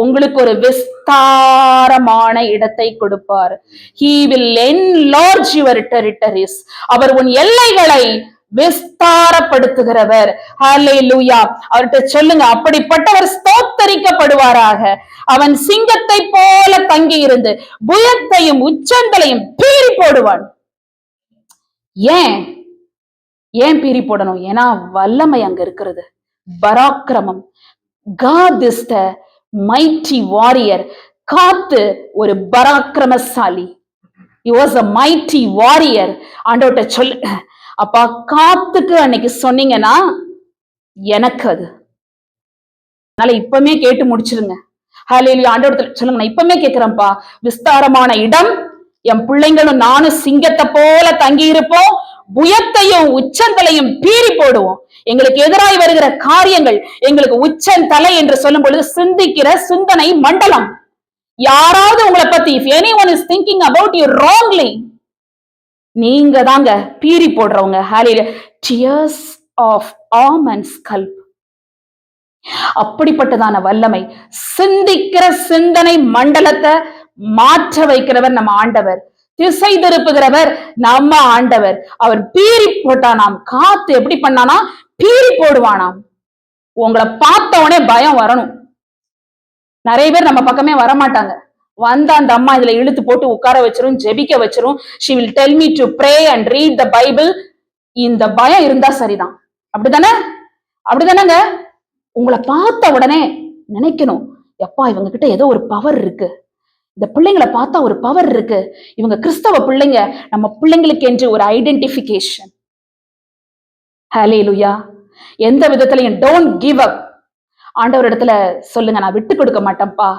Speaker 1: உங்களுக்கு ஒரு விஸ்தாரமான இடத்தை கொடுப்பார். He will enlarge your territories. அவர் உன் எல்லைகளை விஸ்தாரப்படுத்துகிறவர். ஹல்லேலூயா. அவர்கிட்ட சொல்லுங்க, அப்படிப்பட்டவர் ஸ்தோத்தரிக்கப்படுவாராக. அவன் சிங்கத்தை போல தங்கி இருந்து புயத்தையும் உச்சந்தலையும் பீறி போடுவான். ஏன் பீறி போடணும்? ஏன்னா வல்லமை அங்க இருக்கிறது, பராக்கிரமம். God is the mighty warrior. காத்து ஒரு பராக்கிரமசாலி. He was a mighty warrior. ஆண்டவர்கிட்ட சொல்லு, அப்பா காத்துக்கு அன்னைக்கு சொன்னீங்கன்னா எனக்கு அது. அதனால இப்பமே கேட்டு முடிச்சிருங்க. ஹல்லேலூயா. ஆண்டவர்கிட்ட சொல்லுங்க, நான் இப்பமே கேட்கிறேன்ப்பா, விஸ்தாரமான இடம், என் பிள்ளைங்களும் நானும் சிங்கத்தை போல தங்கி இருப்போம், புயத்தையும் உச்சந்தலையும் பீறி போடுவோம். எங்களுக்கு எதிராய் வருகிற காரியங்கள் எங்களுக்கு உச்சந்தலை என்று சொல்லும் பொழுது சிந்திக்கிற சிந்தனை மண்டலம். யாராவது உங்களை பத்தி, if anyone is thinking about you wrongly, நீங்க தாங்க பீறி போடுறவங்க. ஹல்லேலூயா. tears of arm and scalp. அப்படிப்பட்டதான வல்லமை, சிந்திக்கிற சிந்தனை மண்டலத்தை மாற்ற வைக்கிறவர் நம்ம ஆண்டவர், திசை திருப்புகிறவர் நம்ம ஆண்டவர். அவர் பீறி போட்டானாம். காத்து எப்படி பண்ணானா? பீறி போடுவானாம். உங்களை பார்த்த உடனே பயம் வரணும். நிறைய பேர் நம்ம பக்கமே வரமாட்டாங்க. வந்த அந்த அம்மா இதுல இழுத்து போட்டு உட்கார வச்சிரும், ஜெபிக்க வச்சிரும். she will tell me to pray and read the Bible. இந்த பயம் இருந்தா சரிதான். அப்படிதானங்க? உங்களை பார்த்த உடனே நினைக்கணும், எப்பா இவங்க கிட்ட ஏதோ ஒரு பவர் இருக்கு, இந்த பிள்ளைங்களை பார்த்தா ஒரு பவர் இருக்கு, இவங்க கிறிஸ்தவ பிள்ளைங்க, நம்ம பிள்ளைங்களுக்கு என்று ஒரு ஐடென்டிபிகேஷன். ஹல்லேலூயா. எந்த விதத்திலையும் டோன்ட் கிவ் அப். ஆண்டவர் இடத்துல சொல்லுங்க, நான் விட்டு கொடுக்க மாட்டேன்ப்பா,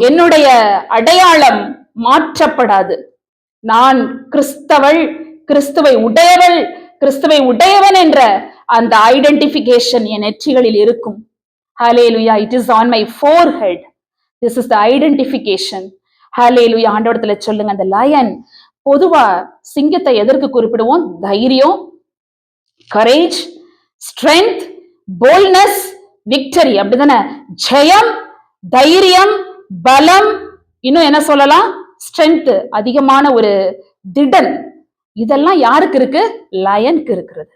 Speaker 1: என்னுடைய அடையாளம் மாற்றப்படாது, நான் கிறிஸ்தவள், கிறிஸ்துவை உடையவள், கிறிஸ்துவை உடையவன் என்ற அந்த ஐடென்டிபிகேஷன் என் நெற்றிகளில் இருக்கும். ஹல்லேலூயா. it is on my forehead. this is the identification. ஹல்லேலூயா. ஆண்டவரத்துல சொல்லுங்க, அந்த லயன், பொதுவா சிங்கத்தை எதற்கு குறிப்பிடுவோம்? தைரியம், கரேஜ், ஸ்ட்ரென்த், போல்ட்னஸ், விக்டரி. அப்படிதானே? ஜெயம், தைரியம், பலம், இன்னும் என்ன சொல்லலாம்? ஸ்ட்ரென்த், அதிகமான ஒரு திடன். இதெல்லாம் யாருக்கு இருக்கு? லயனுக்கு இருக்கிறது.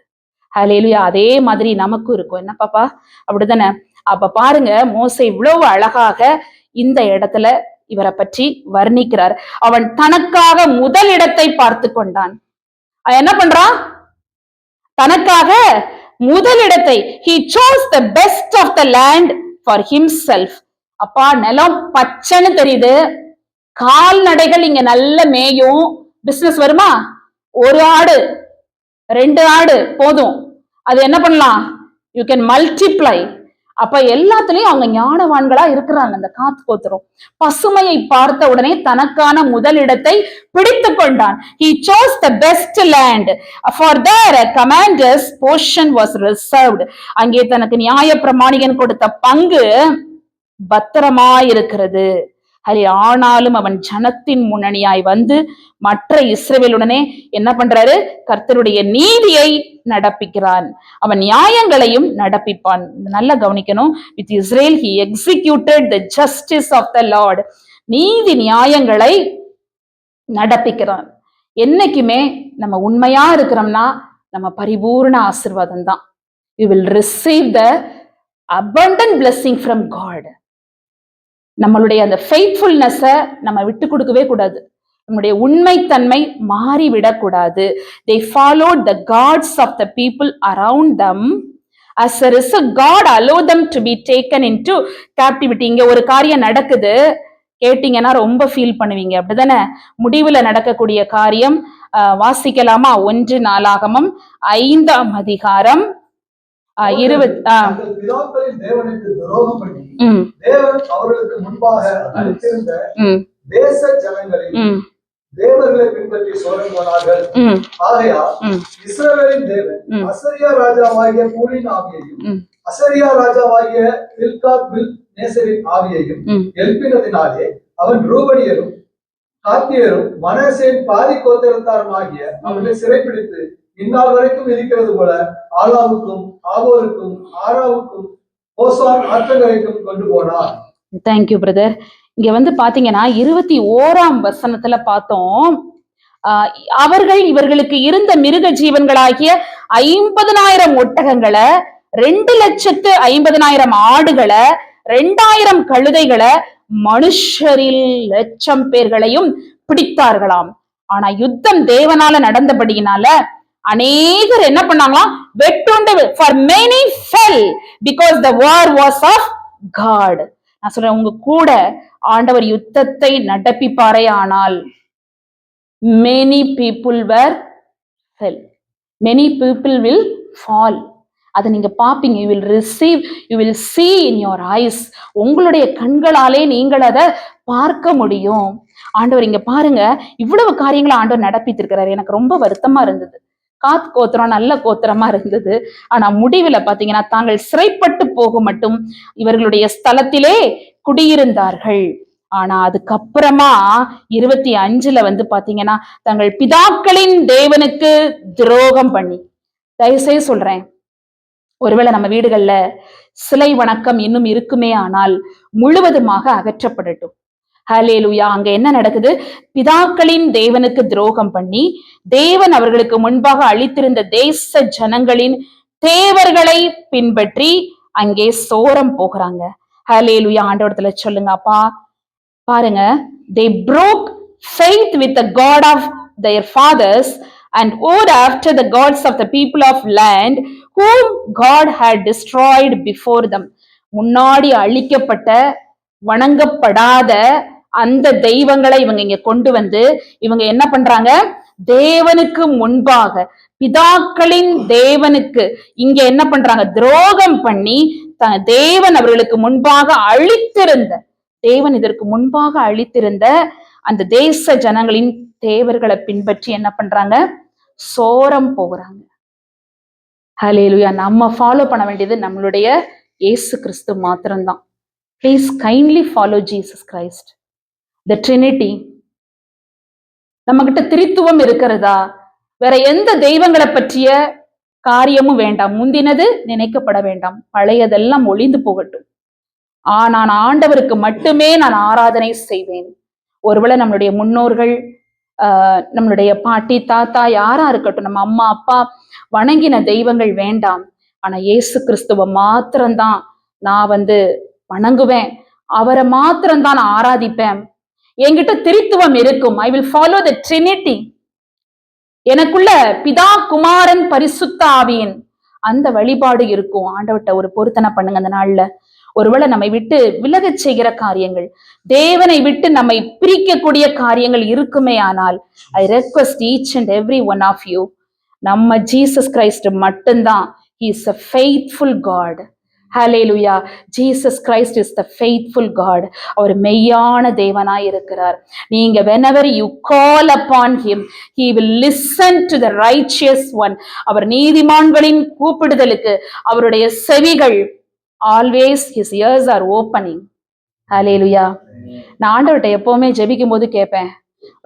Speaker 1: ஹல்லேலூயா. அதே மாதிரி நமக்கும் இருக்கும். என்ன பாப்பா? அப்படிதானே? அப்ப பாருங்க, மோசே இவ்வளவு அழகாக இந்த இடத்துல இவரை பற்றி வர்ணிக்கிறார். அவன் தனக்காக முதல் இடத்தை பார்த்து கொண்டான். என்ன பண்றான்? தனக்காக முதலிடத்தை, he chose the best of the land for himself. அப்பா, நிலம் பச்சைன்னு தெரியுது, கால்நடைகள் இங்க நல்ல மேயும், பிசினஸ் வருமா? ஒரு ஆடு 2 ஆடு போதும், அது என்ன பண்ணலாம்? You can multiply. அப்ப எல்லாத்துலயும் அவங்க ஞானவான்களா இருக்கிறாங்க. அந்த காத்து கோத்திரம் பசுமையை பார்த்த உடனே தனக்கான முதலிடத்தை பிடித்து கொண்டான். He chose the best land for their commander's portion was reserved. அங்கே தனக்கு நியாய பிரமாணிகன் கொடுத்த பங்கு பத்திரமாயிருக்கிறது. ஆனாலும் அவன் ஜனத்தின் முன்னணியாய் வந்து மற்ற இஸ்ரவேலுடனே என்ன பண்றாரு? கர்த்தருடைய நீதியை நடப்பிக்கிறான். அவன் நியாயங்களையும் நடப்பிப்பான். நல்லா கவனிக்கணும். With Israel he executed the justice of the Lord. நீதி நியாயங்களை நடப்பிக்கிறான். என்னைக்குமே நம்ம உண்மையா இருக்கிறோம்னா நம்ம பரிபூர்ண ஆசீர்வாதம் தான். you will receive the abundant blessing from God. நம்மளுடைய அந்த ஃபெய்த்ஃபுல்னஸ நம்ம விட்டு கொடுக்கவே கூடாது. நம்முடைய உண்மைத்தன்மை மாறிவிடக்கூடாது. they followed the gods of the people around them. as a result, God allowed them to be taken into captivity. இங்க ஒரு காரியம் நடக்குது, கேட்டீங்கன்னா ரொம்ப ஃபீல் பண்ணுவீங்க, அப்படிதானே? முடிவுல நடக்கக்கூடிய காரியம் வாசிக்கலாமா? 1 நாளாகமம் 5ஆம் அதிகாரம் 20.
Speaker 3: பிதாக்களின் தேவனுக்கு துரோகம் பண்ணி தேவன் அவர்களுக்கு முன்பாக அளித்திருந்த தேச ஜனங்களில் தேவர்களை பின்பற்றி சோரம் போனார்கள். ஆகையால் இஸ்ரவேலின் தேவன் அசரியா ராஜாவாகிய பூலின் ஆவியையும் அசரியா ராஜாவாகிய நேசரின் ஆவியையும் எழுப்பினதினாலே அவன் ரூபனியரும் காத்தியரும் மனசேன் பாதி கோத்திரத்தாரும் ஆகிய அவர்களை சிறைப்பிடித்து இந்நாள் வரைக்கும் இருக்கிறது போல ஆலாவுக்கும் ஆவோருக்கும் ஆராவுக்கும் ஓசான் ஆற்றங்கரைக்கும் கொண்டு போனார்.
Speaker 1: Thank you brother. இங்க வந்து பாத்தீங்கன்னா 21ஆம் வசனத்துல பார்த்தோம், அவர்கள் இவர்களுக்கு இருந்த மிருக ஜீவன்களாகிய 50,000 ஒட்டகங்களை, 2,50,000 ஆடுகளை, 2,000 கழுதைகளை, மனுஷரில் 1,00,000 பேர்களையும் பிடித்தார்களாம். ஆனா யுத்தம் தேவனால நடந்தபடியினால அநேகர் என்ன பண்ணாங்களாம்? வெட்டுண்டு. for many fell because the war was of God. நான் சொல்றேன், உங்க கூட ஆண்டவர் யுத்தத்தை நடப்பிப்பாரே ஆனால் many people were fell, many people will fall. அதை நீங்க பாப்பீங்க. you will receive, you will see in your eyes. உங்களுடைய கண்களாலே நீங்கள் அதை பார்க்க முடியும். ஆண்டவர் இங்க பாருங்க, இவ்வளவு காரியங்களை ஆண்டவர் நடப்பித்திருக்கிறார். எனக்கு ரொம்ப வருத்தமா இருந்தது. காத் கோத்திரம் நல்ல கோத்திரமா இருந்தது. ஆனா முடிவுல பாத்தீங்கன்னா தாங்கள் சிறைப்பட்டு போக மட்டும் இவர்களுடைய ஸ்தலத்திலே குடியிருந்தார்கள். ஆனா அதுக்கப்புறமா 25ல வந்து பாத்தீங்கன்னா தங்கள் பிதாக்களின் தேவனுக்கு துரோகம் பண்ணி, தயவுசெய்து சொல்றேன், ஒருவேளை நம்ம வீடுகள்ல சிலை வணக்கம் இன்னும் இருக்குமே ஆனால் முழுவதுமாக அகற்றப்படட்டும். ஹல்லேலூயா. அங்க என்ன நடக்குது? பிதாக்களின் தேவனுக்கு துரோகம் பண்ணி தேவன் அவர்களுக்கு முன்பாக அளித்திருந்த தேச ஜனங்களின் தேவர்களை பின்பற்றி அங்கே சோரம் போகிறாங்க. ஹல்லேலூயா. ஆண்டவரத்துல சொல்லுங்க அப்பா, பாருங்க, they broke faith with the God of their fathers and owed after the gods of the people of land whom God had destroyed before them. முன்னாடி அழிக்கப்பட்ட வணங்கப்படாத அந்த தெய்வங்களை இவங்க இங்க கொண்டு வந்து இவங்க என்ன பண்றாங்க? தேவனுக்கு முன்பாக, பிதாக்களின் தேவனுக்கு இங்க என்ன பண்றாங்க? துரோகம் பண்ணி தேவன் அவர்களுக்கு முன்பாக அழித்திருந்த, தேவன் இதற்கு முன்பாக அழித்திருந்த அந்த தேச ஜனங்களின் தேவர்களை பின்பற்றி என்ன பண்றாங்க? சோரம் போகிறாங்க. ஹல்லேலூயா. நம்ம ஃபாலோ பண்ண வேண்டியது நம்மளுடைய இயேசு கிறிஸ்து மாத்திரம்தான். Please kindly follow Jesus Christ, the Trinity. நம்ம கிட்ட திரித்துவம் இருக்கிறதா? வேற எந்த தெய்வங்களை பற்றிய காரியமும் வேண்டாம். முந்தினது நினைக்கப்பட வேண்டாம். பழையதெல்லாம் ஒளிந்து போகட்டும். நான் ஆண்டவருக்கு மட்டுமே நான் ஆராதனை செய்வேன். ஒருவேளை நம்மளுடைய முன்னோர்கள், நம்மளுடைய பாட்டி தாத்தா யாரா இருக்கட்டும், நம்ம அம்மா அப்பா வணங்கின தெய்வங்கள் வேண்டாம். ஆனா இயேசு கிறிஸ்துவ மாத்திரம்தான் நான் வணங்குவேன், அவரை மாத்திரம்தான் நான் ஆராதிப்பேன், என்கிட்ட திரித்துவம் இருக்கும். I will follow the Trinity. எனக்குள்ள பிதா குமாரன் பரிசுத்த ஆவியின் அந்த வழிபாடு இருக்கும். ஆண்டவர்கிட்ட ஒரு பொருத்தனை பண்ணுங்க அந்த நாள்ல. ஒருவேளை நம்மை விட்டு விலகச் செய்கிற காரியங்கள், தேவனை விட்டு நம்மை பிரிக்கக்கூடிய காரியங்கள் இருக்குமே ஆனால், I request each and every one of you, நம்ம ஜீசஸ் கிரைஸ்ட் மட்டும்தான். He is a faithful God. Hallelujah. Jesus Christ is the faithful God. அவர் மெய்யான தேவனாய் இருக்கிறார். நீங்க whenever you call upon him, he will listen to the righteous one. அவர் நீதிமான்களின் கூப்பிடுதலுக்கு அவருடைய செவிகள், always his ears are opening. Hallelujah. நான் ஆண்டவர்கிட்ட எப்பவுமே ஜெபிக்கும் போது கேட்பேன்,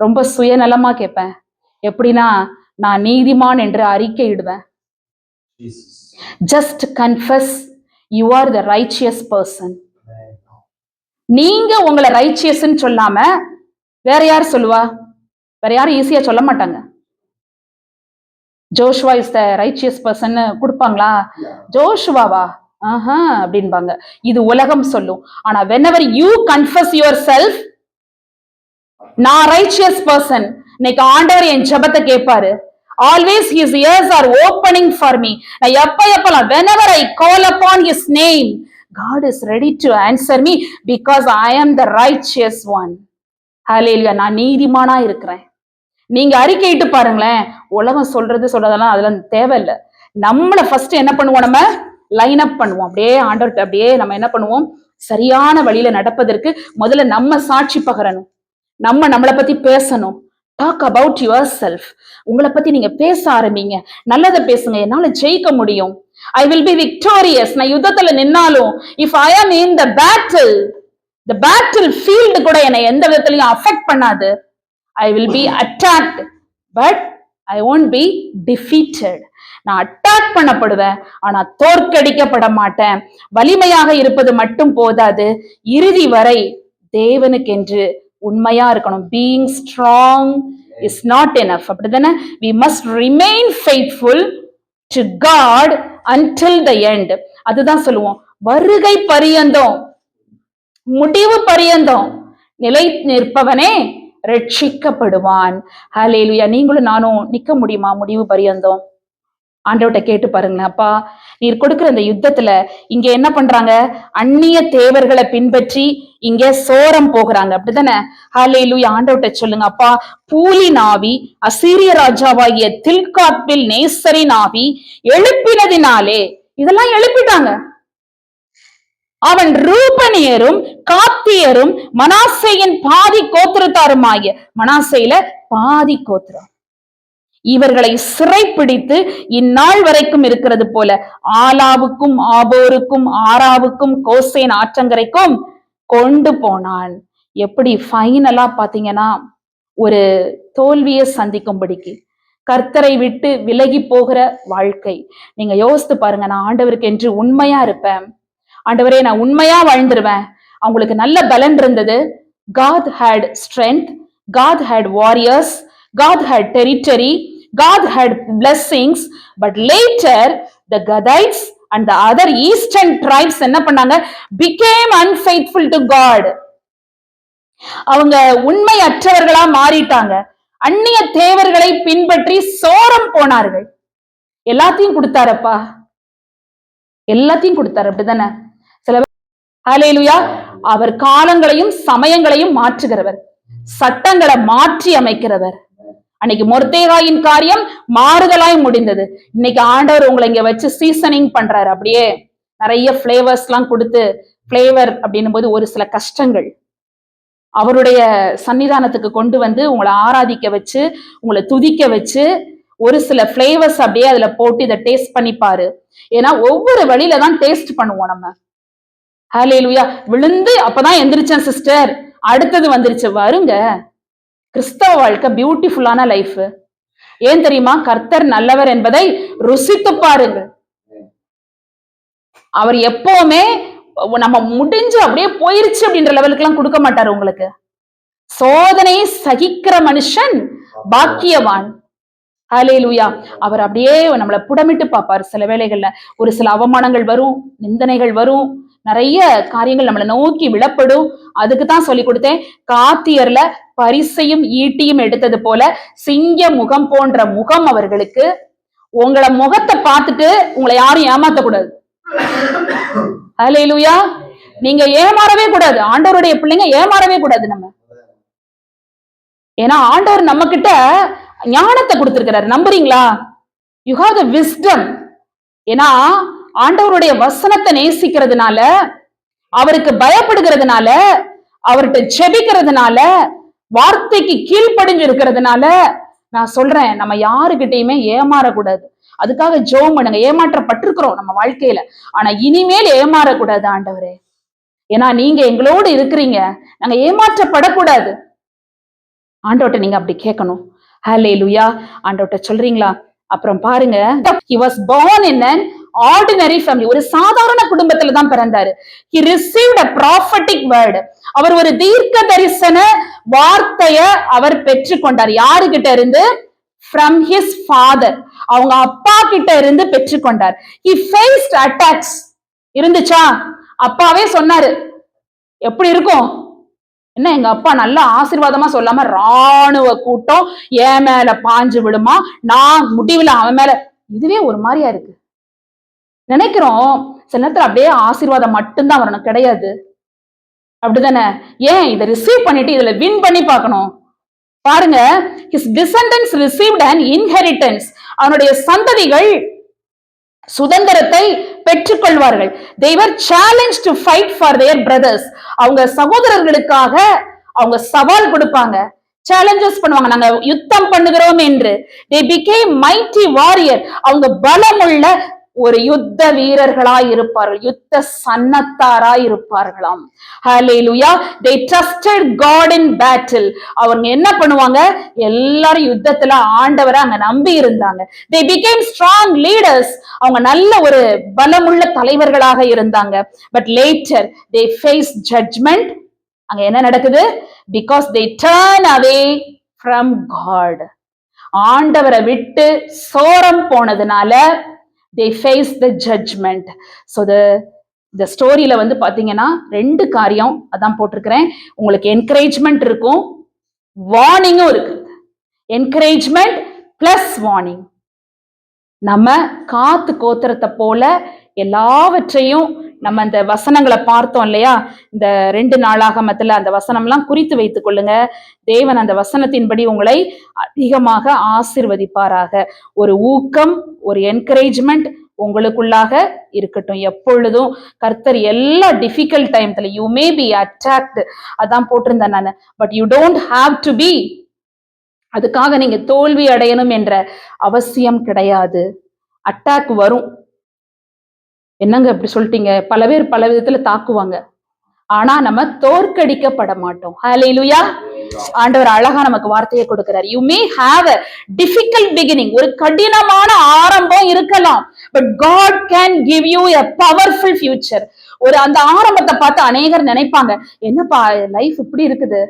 Speaker 1: ரொம்ப சுயநலமா கேட்பேன். எப்படின்னா, நான் நீதிமான் என்று அறிக்கையிடுவேன். Just confess you are the righteous person. நீங்க உங்களை ரைச்சியஸ்ன்னு சொல்லாம வேற யார் சொல்லுவா? வேற யாரும் ஈஸியா சொல்ல மாட்டாங்க. Joshua is the righteous person கொடுப்பாங்களா? ஜோஷுவாவா அப்படின்பாங்க. இது உலகம் சொல்லும். ஆனா whenever you confess yourself, நான் ரைச்சியஸ் பர்சன், இன்னைக்கு ஆண்டவர் என் ஜெபத்தை கேட்பாரு. Always his ears are opening for me. நான் எப்பலாம் whenever I call upon his name, God is ready to answer me because I am the righteous one. Hallelujah. நான் நீதிமானா இருக்கிறேன். நீங்க அறிக்கையிட்டு பாருங்களேன். உலகம் சொல்றதெல்லாம் அதெல்லாம் தேவையில்லை. நம்மள ஃபர்ஸ்ட் என்ன பண்ணுவோம்? நம்ம லைன் அப் பண்ணுவோம். அப்படியே ஆண்டவர்கிட்ட அப்படியே நம்ம என்ன பண்ணுவோம்? சரியான வழியில நடப்பதற்கு முதல்ல நம்ம சாட்சி பகரணும். நம்மளை பத்தி பேசணும். Talk about yourself. உங்களை பத்தி நீங்க பேச ஆரம்பிங்க. நல்லதை பேசுங்க. என்னால ஜெயிக்க முடியும். I will be victorious. நான் யுத்தத்துல நின்னாலும், இஃப் ஐ ஆம் இன் த பேட்டில் ஃபீல்டு கூட என்னை எந்த விதத்திலையும் அஃபெக்ட் பண்ணாது. I will be attacked but I won't be defeated. நான் அட்டாக் பண்ணப்படுவேன், ஆனா தோற்கடிக்கப்பட மாட்டேன். வலிமையாக இருப்பது மட்டும் போதாது, இறுதி வரை தேவனுக்கென்று உண்மையா இருக்கணும். Being strong is not enough. அப்படிதானே? we must remain faithful to God until the end. அதுதான் சொல்லுவோம், வருகை பரியந்தம், முடிவு பரியந்தம் நிலை நிற்பவனே ரட்சிக்கப்படுவான். ஹல்லேலூயா. நீங்களும் நானும் நிக்க முடியுமா முடிவு பரியந்தம்? ஆண்டவர்கிட்ட கேட்டு பாருங்களேன். அப்பா, நீர் கொடுக்கிற இந்த யுத்தத்துல இங்க என்ன பண்றாங்க? அந்நிய தேவர்களை பின்பற்றி இங்க சோரம் போகிறாங்க. அப்படித்தானே? ஹல்லேலூயா. ஆண்டவர்கிட்ட சொல்லுங்க, அப்பா, பூலின் ஆவி, அசீரிய ராஜாவாகிய தில்காத்பில் நேசரின் ஆவி எழுப்பினதினாலே, இதெல்லாம் எழுப்பிட்டாங்க. அவன் ரூபனியரும் காத்தியரும் மனாசேயின் பாதி கோத்திரத்தாருமாகிய, மனாசேயில பாதி கோத்திரம், இவர்களை சிறைப்பிடித்து இந்நாள் வரைக்கும் இருக்கிறது போல ஆலாவுக்கும் ஆபோருக்கும் ஆராவுக்கும் கோசேன் ஆற்றங்கரைக்கும் கொண்டு போனான். எப்படி ஃபைனலா பாத்தீங்கன்னா ஒரு தோல்வியை சந்திக்கும்படிக்கு, கர்த்தரை விட்டு விலகி போகிற வாழ்க்கை. நீங்க யோசித்து பாருங்க. நான் ஆண்டவருக்கு என்று உண்மையா இருப்பேன், ஆண்டவரே நான் உண்மையா வாழ்ந்துருவேன். அவங்களுக்கு நல்ல பலன் இருந்தது. God had strength, God had warriors, God had territory, God had blessings. But later the Gadites and the other eastern tribes என்ன பண்ணாங்க? became unfaithful to God. அவங்க உண்மையற்றவர்களா மாறிட்டாங்க. அந்நிய தேவர்களை பின்பற்றி சோரம் போனார்கள். எல்லாத்தையும் கொடுத்தாரப்பா, எல்லாத்தையும் கொடுத்தாரு. அப்படிதானே? சில ஹல்லேலூயா. அவர் காலங்களையும் சமயங்களையும் மாற்றுகிறவர், சட்டங்களை மாற்றி அமைக்கிறவர். அன்னைக்கு மொர்தேகாயின் காரியம் மாறுதலாய் முடிந்தது. இன்னைக்கு ஆண்டவர் உங்களை இங்க வச்சு சீசனிங் பண்றாரு. அப்படியே நிறைய பிளேவர்ஸ் எல்லாம் கொடுத்து, பிளேவர் அப்படின்னும் போது ஒரு சில கஷ்டங்கள் அவருடைய சன்னிதானத்துக்கு கொண்டு வந்து உங்களை ஆராதிக்க வச்சு, உங்களை துதிக்க வச்சு, ஒரு சில பிளேவர்ஸ் அப்படியே அதுல போட்டு இதை டேஸ்ட் பண்ணிப்பாரு. ஏன்னா ஒவ்வொரு வழியில தான் டேஸ்ட் பண்ணுவோம் நம்ம. ஹல்லேலூயா. விழுந்து அப்பதான் எந்திரிச்சேன் சிஸ்டர், அடுத்தது வந்துருச்சு. வருங்க, கிறிஸ்தவ வாழ்க்கை பியூட்டிஃபுல்லான லைஃப். ஏன் தெரியுமா? கர்த்தர் நல்லவர் என்பதை ருசித்து பாருங்க. அவர் எப்பவுமே நம்ம முடிஞ்சு அப்படியே போயிருச்சு அப்படின்ற லெவலுக்கு எல்லாம் கொடுக்க மாட்டாரு உங்களுக்கு. சோதனை சகிக்கிற மனுஷன் பாக்கியவான். ஹல்லேலூயா. அவர் அப்படியே நம்மளை புடமிட்டு பார்ப்பாரு. சில வேளைகள்ல ஒரு சில அவமானங்கள் வரும், நிந்தனைகள் வரும், நிறைய காரியங்கள் நம்மளை நோக்கி விழப்படும். அதுக்கு தான் சொல்லி கொடுத்தேன். காத்தியர்ல பரிசையும் ஈட்டியும் எடுத்தது போல சிங்க முகம் போன்ற முகம் அவர்களுக்கு. உங்களை முகத்தை பார்த்துட்டு உங்களை யாரும் ஏமாத்தக்கூடாது. ஹல்லேலூயா. நீங்க ஏமாறவே கூடாது. ஆண்டவருடைய பிள்ளைங்க ஏமாறவே கூடாது நம்ம. ஏன்னா ஆண்டவர் நம்ம கிட்ட ஞானத்தை கொடுத்திருக்கிறார். நம்புறீங்களா? You have the wisdom. ஏன்னா ஆண்டவருடைய வசனத்தை நேசிக்கிறதுனால, அவருக்கு பயப்படுகிறதுனால, அவர்கிட்ட ஜெபிக்கிறதுனால, வார்த்தைக்கு கீழ்ப்படிஞ்சு இருக்கிறதுனால நான் சொல்றேன், நம்ம யாருகிட்டயுமே ஏமாறக்கூடாது. அதுக்காக ஜெபம் பண்ணுங்க. ஏமாற்றப்பட்டிருக்கிறோம் நம்ம வாழ்க்கையில, ஆனா இனிமேல் ஏமாறக்கூடாது ஆண்டவரே. ஏன்னா நீங்க எங்களோடு இருக்கிறீங்க, நாங்க ஏமாற்றப்படக்கூடாது. ஆண்டவர்ட்ட நீங்க அப்படி கேட்கணும். ஹல்லேலூயா. ஆண்டவர்ட்ட சொல்றீங்களா? அப்புறம் பாருங்க, he was born in an ordinary family. ஒரு சாதாரண குடும்பத்துல தான் பிறந்தாரு. he received a prophetic word. அவர் ஒரு தீர்க்க தரிசன வார்த்தைய அவர் பெற்றுக்கொண்டார். யாருகிட்ட இருந்து? from his father. அவங்க அப்பா கிட்ட இருந்து பெற்றுக்கொண்டார். he faced attacks. இருந்துச்சா? அப்பாவே சொன்னாரு. எப்படி இருக்கும்? என்ன, எங்க அப்பா நல்ல ஆசீர்வாதமா சொல்லாம ராணுவ கூட்டம் என் மேல பாஞ்சு விடுமா, நான் முடிவுல அவன் மேல. இதுவே ஒரு மாதிரியா இருக்கு. நினைக்கிறோம் சில நேரத்துல அப்படியே ஆசீர்வாதம் மட்டும்தான் வரணும். கிடையாது. அப்படிதானே? ஏன் இதை ரிசீவ் பண்ணிட்டு இதுல வின் பண்ணி பார்க்கணும். பாருங்க, his descendants received an inheritance. அவனுடைய சந்ததிகள் சுதந்திரத்தை பெற்றுக்கொள்வார்கள். they were challenged to fight for their brothers. அவங்க சகோதரர்களுக்காக அவங்க சவால் கொடுப்பாங்க, சேலஞ்சஸ் பண்ணுவாங்க, நாங்க யுத்தம் பண்ணுகிறோம் என்று. they became mighty warrior. அவங்க பலமுள்ள ஒரு யுத்த வீரர்களாய் இருப்பார்கள், யுத்த சன்னத்தாராய் இருப்பார்களாம். ஹல்லேலூயா. they trusted God in battle. அவங்க என்ன பண்ணுவாங்க? எல்லாரும் யுத்தத்துல ஆண்டவரை அங்க நம்பி இருந்தாங்க. they became strong leaders. அவங்க நல்ல ஒரு பலமுள்ள தலைவர்களாக இருந்தாங்க. but later they faced judgment. அங்க என்ன நடக்குது? because they turn away from God. ஆண்டவரை விட்டு சோரம் போனதுனால they face the judgment. so the ஸ்டோரியில வந்து பாத்தீங்கன்னா ரெண்டு காரியம் அதான் போட்டிருக்கிறேன். உங்களுக்கு என்கரேஜ்மெண்ட் இருக்கும், வார்னிங்கும் இருக்கு. Encouragement plus warning. நம்ம காத்து கோத்திரத்தை போல எல்லாவற்றையும் நம்ம அந்த வசனங்களை பார்த்தோம் இல்லையா? இந்த 2 நாளாகமத்துல அந்த வசனம்லாம் குறித்து வைத்துக் கொள்ளுங்க. தேவன் அந்த வசனத்தின்படி உங்களை அதிகமாக ஆசீர்வதிப்பாராக. ஒரு ஊக்கம், ஒரு என்கரேஜ்மெண்ட் உங்களுக்குள்ளாக இருக்கட்டும் எப்பொழுதும். கர்த்தர் எல்லா டிஃபிகல்ட் டைம்ல, யூ மே பி அட்டாக்ட், அதான் போட்டிருந்தேன் நான். But you don't have to be, அதுக்காக நீங்க தோல்வி அடையணும் என்ற அவசியம் கிடையாது. அட்டாக் வரும். என்னங்க இப்படி சொல்லிட்டீங்க? பல பேர் பல விதத்துல தாக்குவாங்க, ஆனா நம்ம தோற்கடிக்கப்பட மாட்டோம். ஹல்லேலூயா. ஆண்டவர் அழகா நமக்கு வார்த்தையை கொடுக்கிறார். You may have a difficult beginning. ஒரு கடினமான ஆரம்பம் இருக்கலாம், but God can give you a powerful future. ஒரு அந்த ஆரம்பத்தை பார்த்து அநேகர் நினைப்பாங்க, என்னப்பா லைஃப் இப்படி இருக்குது.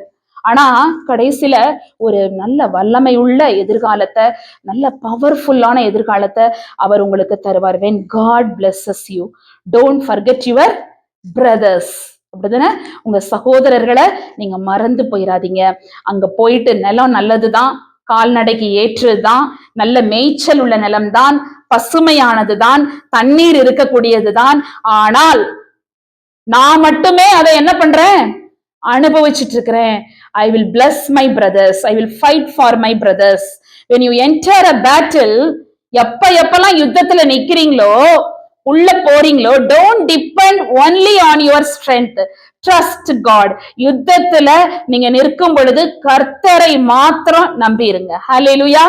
Speaker 1: ஆனா கடைசியில ஒரு நல்ல வல்லமை உள்ள எதிர்காலத்தை, நல்ல பவர்ஃபுல்லான எதிர்காலத்தை அவர் உங்களுக்கு தருவார். when God blesses you, don't forget your brothers. அப்படிதானே? உங்க சகோதரர்களை நீங்க மறந்து போயிடாதீங்க. அங்க போயிட்டு நிலம் நல்லதுதான், கால்நடைக்கு ஏற்றதுதான், நல்ல மேய்ச்சல் உள்ள நிலம்தான், பசுமையானதுதான், தண்ணீர் இருக்கக்கூடியதுதான். ஆனால் நான் மட்டுமே அதை என்ன பண்றேன்? அனுபவிச்சுட்டு இருக்கிறேன். I will bless my brothers. I will fight for my brothers. When you enter a battle, எப்பெல்லாம் யுத்தத்துல நிக்கிறீங்களோ, உள்ள போறீங்களோ, don't depend only on your strength. Trust God. யுத்தத்துல நீங்க நிற்கும் பொழுது கர்த்தரை மாத்திரம் நம்பி இருங்க. ஹல்லேலூயா.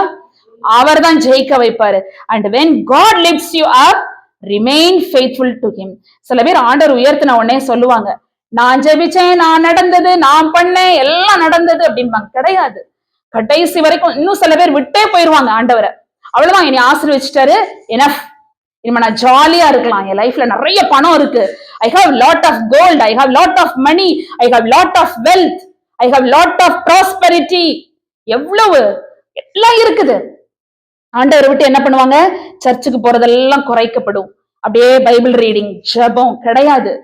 Speaker 1: அவர் தான் ஜெயிக்க வைப்பாரு. And when God lifts you up, remain faithful to him. சில பேர் ஆண்டவர் உயர்த்தின உடனே சொல்லுவாங்க, நான் ஜெபிச்சேன், நான் நடந்தது, நான் பண்ணேன், எல்லாம் நடந்தது அப்படின்பாங்க. கிடையாது. கடைசி வரைக்கும் இன்னும் சில பேர் விட்டே போயிருவாங்க ஆண்டவரை. அவ்வளவுதான், என்னை ஆசீர்வதிச்சிட்டாரு, எனஃப், இனிமே நான் ஜாலியா இருக்கலாம், என் லைஃப்ல நிறைய பணம் இருக்கு, I have lot of gold, I have lot of money, I have lot of wealth, I have lot of prosperity. எவ்வளவு எல்லாம் இருக்குது. ஆண்டவரை விட்டு என்ன பண்ணுவாங்க? சர்ச்சுக்கு போறதெல்லாம் குறைக்கப்படும். அப்படியே பைபிள் ரீடிங், ஜெபம் கிடையாது.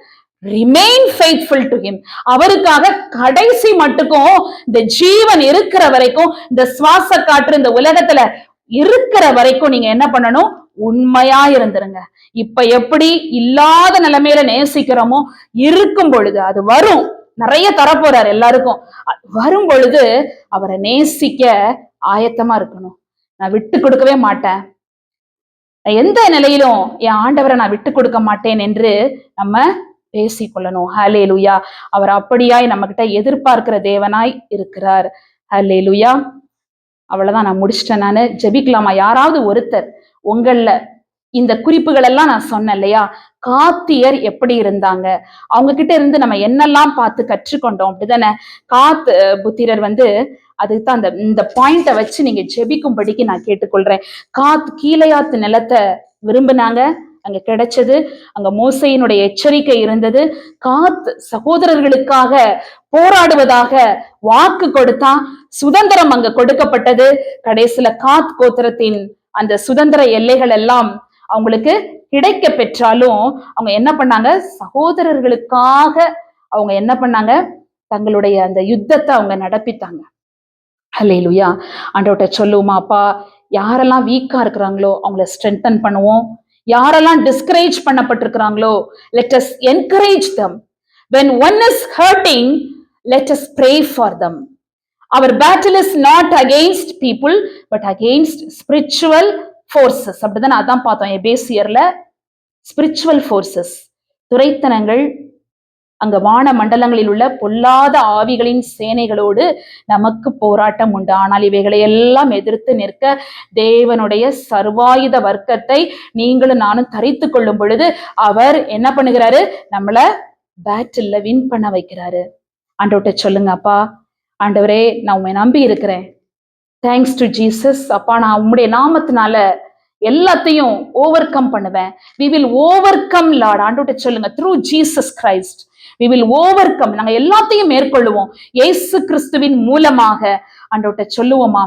Speaker 1: Remain faithful to him. அவருக்காக கடைசி மட்டுக்கும், இந்த ஜீவன் இருக்கிற வரைக்கும், இந்த சுவாச காற்று இந்த உலகத்துல இருக்கிற வரைக்கும் நீங்க என்ன பண்ணணும்? உண்மையா இருந்துருங்க. இப்ப எப்படி இல்லாத நிலைமையில நேசிக்கிறோமோ, இருக்கும் பொழுது அது வரும், நிறைய தரப்போறாரு எல்லாருக்கும். வரும் பொழுது அவரை நேசிக்க ஆயத்தமா இருக்கணும். நான் விட்டு கொடுக்கவே மாட்டேன், எந்த நிலையிலும் என் ஆண்டவரை நான் விட்டு கொடுக்க மாட்டேன் என்று நம்ம பேசிக்கொள்ளணும். ஹல்லேலூயா. அவர் அப்படியாய் நம்ம கிட்ட எதிர்பார்க்கிற தேவனாய் இருக்கிறார். ஹல்லேலூயா. அவ்வளவுதான், நான் முடிச்சிட்டேன். நானு ஜெபிக்கலாமா? யாராவது ஒருத்தர் உங்கள இந்த குறிப்புகள் எல்லாம் நான் சொன்னேன் இல்லையா, காத்தியர் எப்படி இருந்தாங்க, அவங்க கிட்ட இருந்து நம்ம என்னெல்லாம் பார்த்து கற்றுக்கொண்டோம், அப்படிதானே? புத்திரர் அதுதான் இந்த பாயிண்ட வச்சு நீங்க ஜெபிக்கும்படிக்கு நான் கேட்டுக்கொள்றேன். கீழையாத்து நிலத்தை விரும்பினாங்க, அங்க கிடைச்சது. அங்க மோசையினுடைய எச்சரிக்கை இருந்தது. சகோதரர்களுக்காக போராடுவதாக வாக்கு கொடுத்தான். சுதந்திரம் அங்க கொடுக்கப்பட்டது. கடைசியில கோத்திரத்தின் அந்த சுதந்திர எல்லைகள் எல்லாம் அவங்களுக்கு கிடைக்க பெற்றாலும் அவங்க என்ன பண்ணாங்க? சகோதரர்களுக்காக அவங்க என்ன பண்ணாங்க? தங்களுடைய அந்த யுத்தத்தை அவங்க நடப்பித்தாங்க. ஹல்லேலூயா. ஆண்டவர்ட்ட சொல்லுவோமா, அப்பா யாரெல்லாம் வீக்கா இருக்கிறாங்களோ அவங்கள ஸ்ட்ரென்தன் பண்ணுவோம். யாரெல்லாம் discourage பண்ணப்பட்டிருக்கிறாங்களோ, let us encourage them. When one is hurting, let us pray for them. Our battle is not against people but against spiritual forces. அப்படிதான் அதான் பார்த்தோம் எபேசியர்ல. ஸ்பிரிச்சுவல் ஃபோர்சஸ், துரைத்தனங்கள், அங்க வான மண்டலங்களில் உள்ள பொல்லாத ஆவிகளின் சேனைகளோடு நமக்கு போராட்டம் உண்டு. ஆனால் இவைகளை எல்லாம் எதிர்த்து நிற்க தேவனுடைய சர்வாயுத வர்க்கத்தை நீங்களும் நானும் தரித்து கொள்ளும் பொழுது அவர் என்ன பண்ணுகிறாரு? நம்மள பேட்டில்ல வின் பண்ண வைக்கிறாரு. ஆண்டவர்ட்ட சொல்லுங்க, அப்பா ஆண்டவரே நான் உண்மை நம்பி இருக்கிறேன். Thanks to Jesus. அப்பா நான் உம்முடைய நாமத்தினால எல்லாத்தையும் ஓவர் கம் பண்ணுவேன். we will overcome Lord. ஆண்டவர்ட்ட சொல்லுங்க, through Jesus Christ we will overcome. நாங்க எல்லாத்தையும் மேற்கொள்ளுவோம் இயேசு கிறிஸ்துவின் மூலமாக. ஆண்டவர்ட்ட சொல்லுவோமா,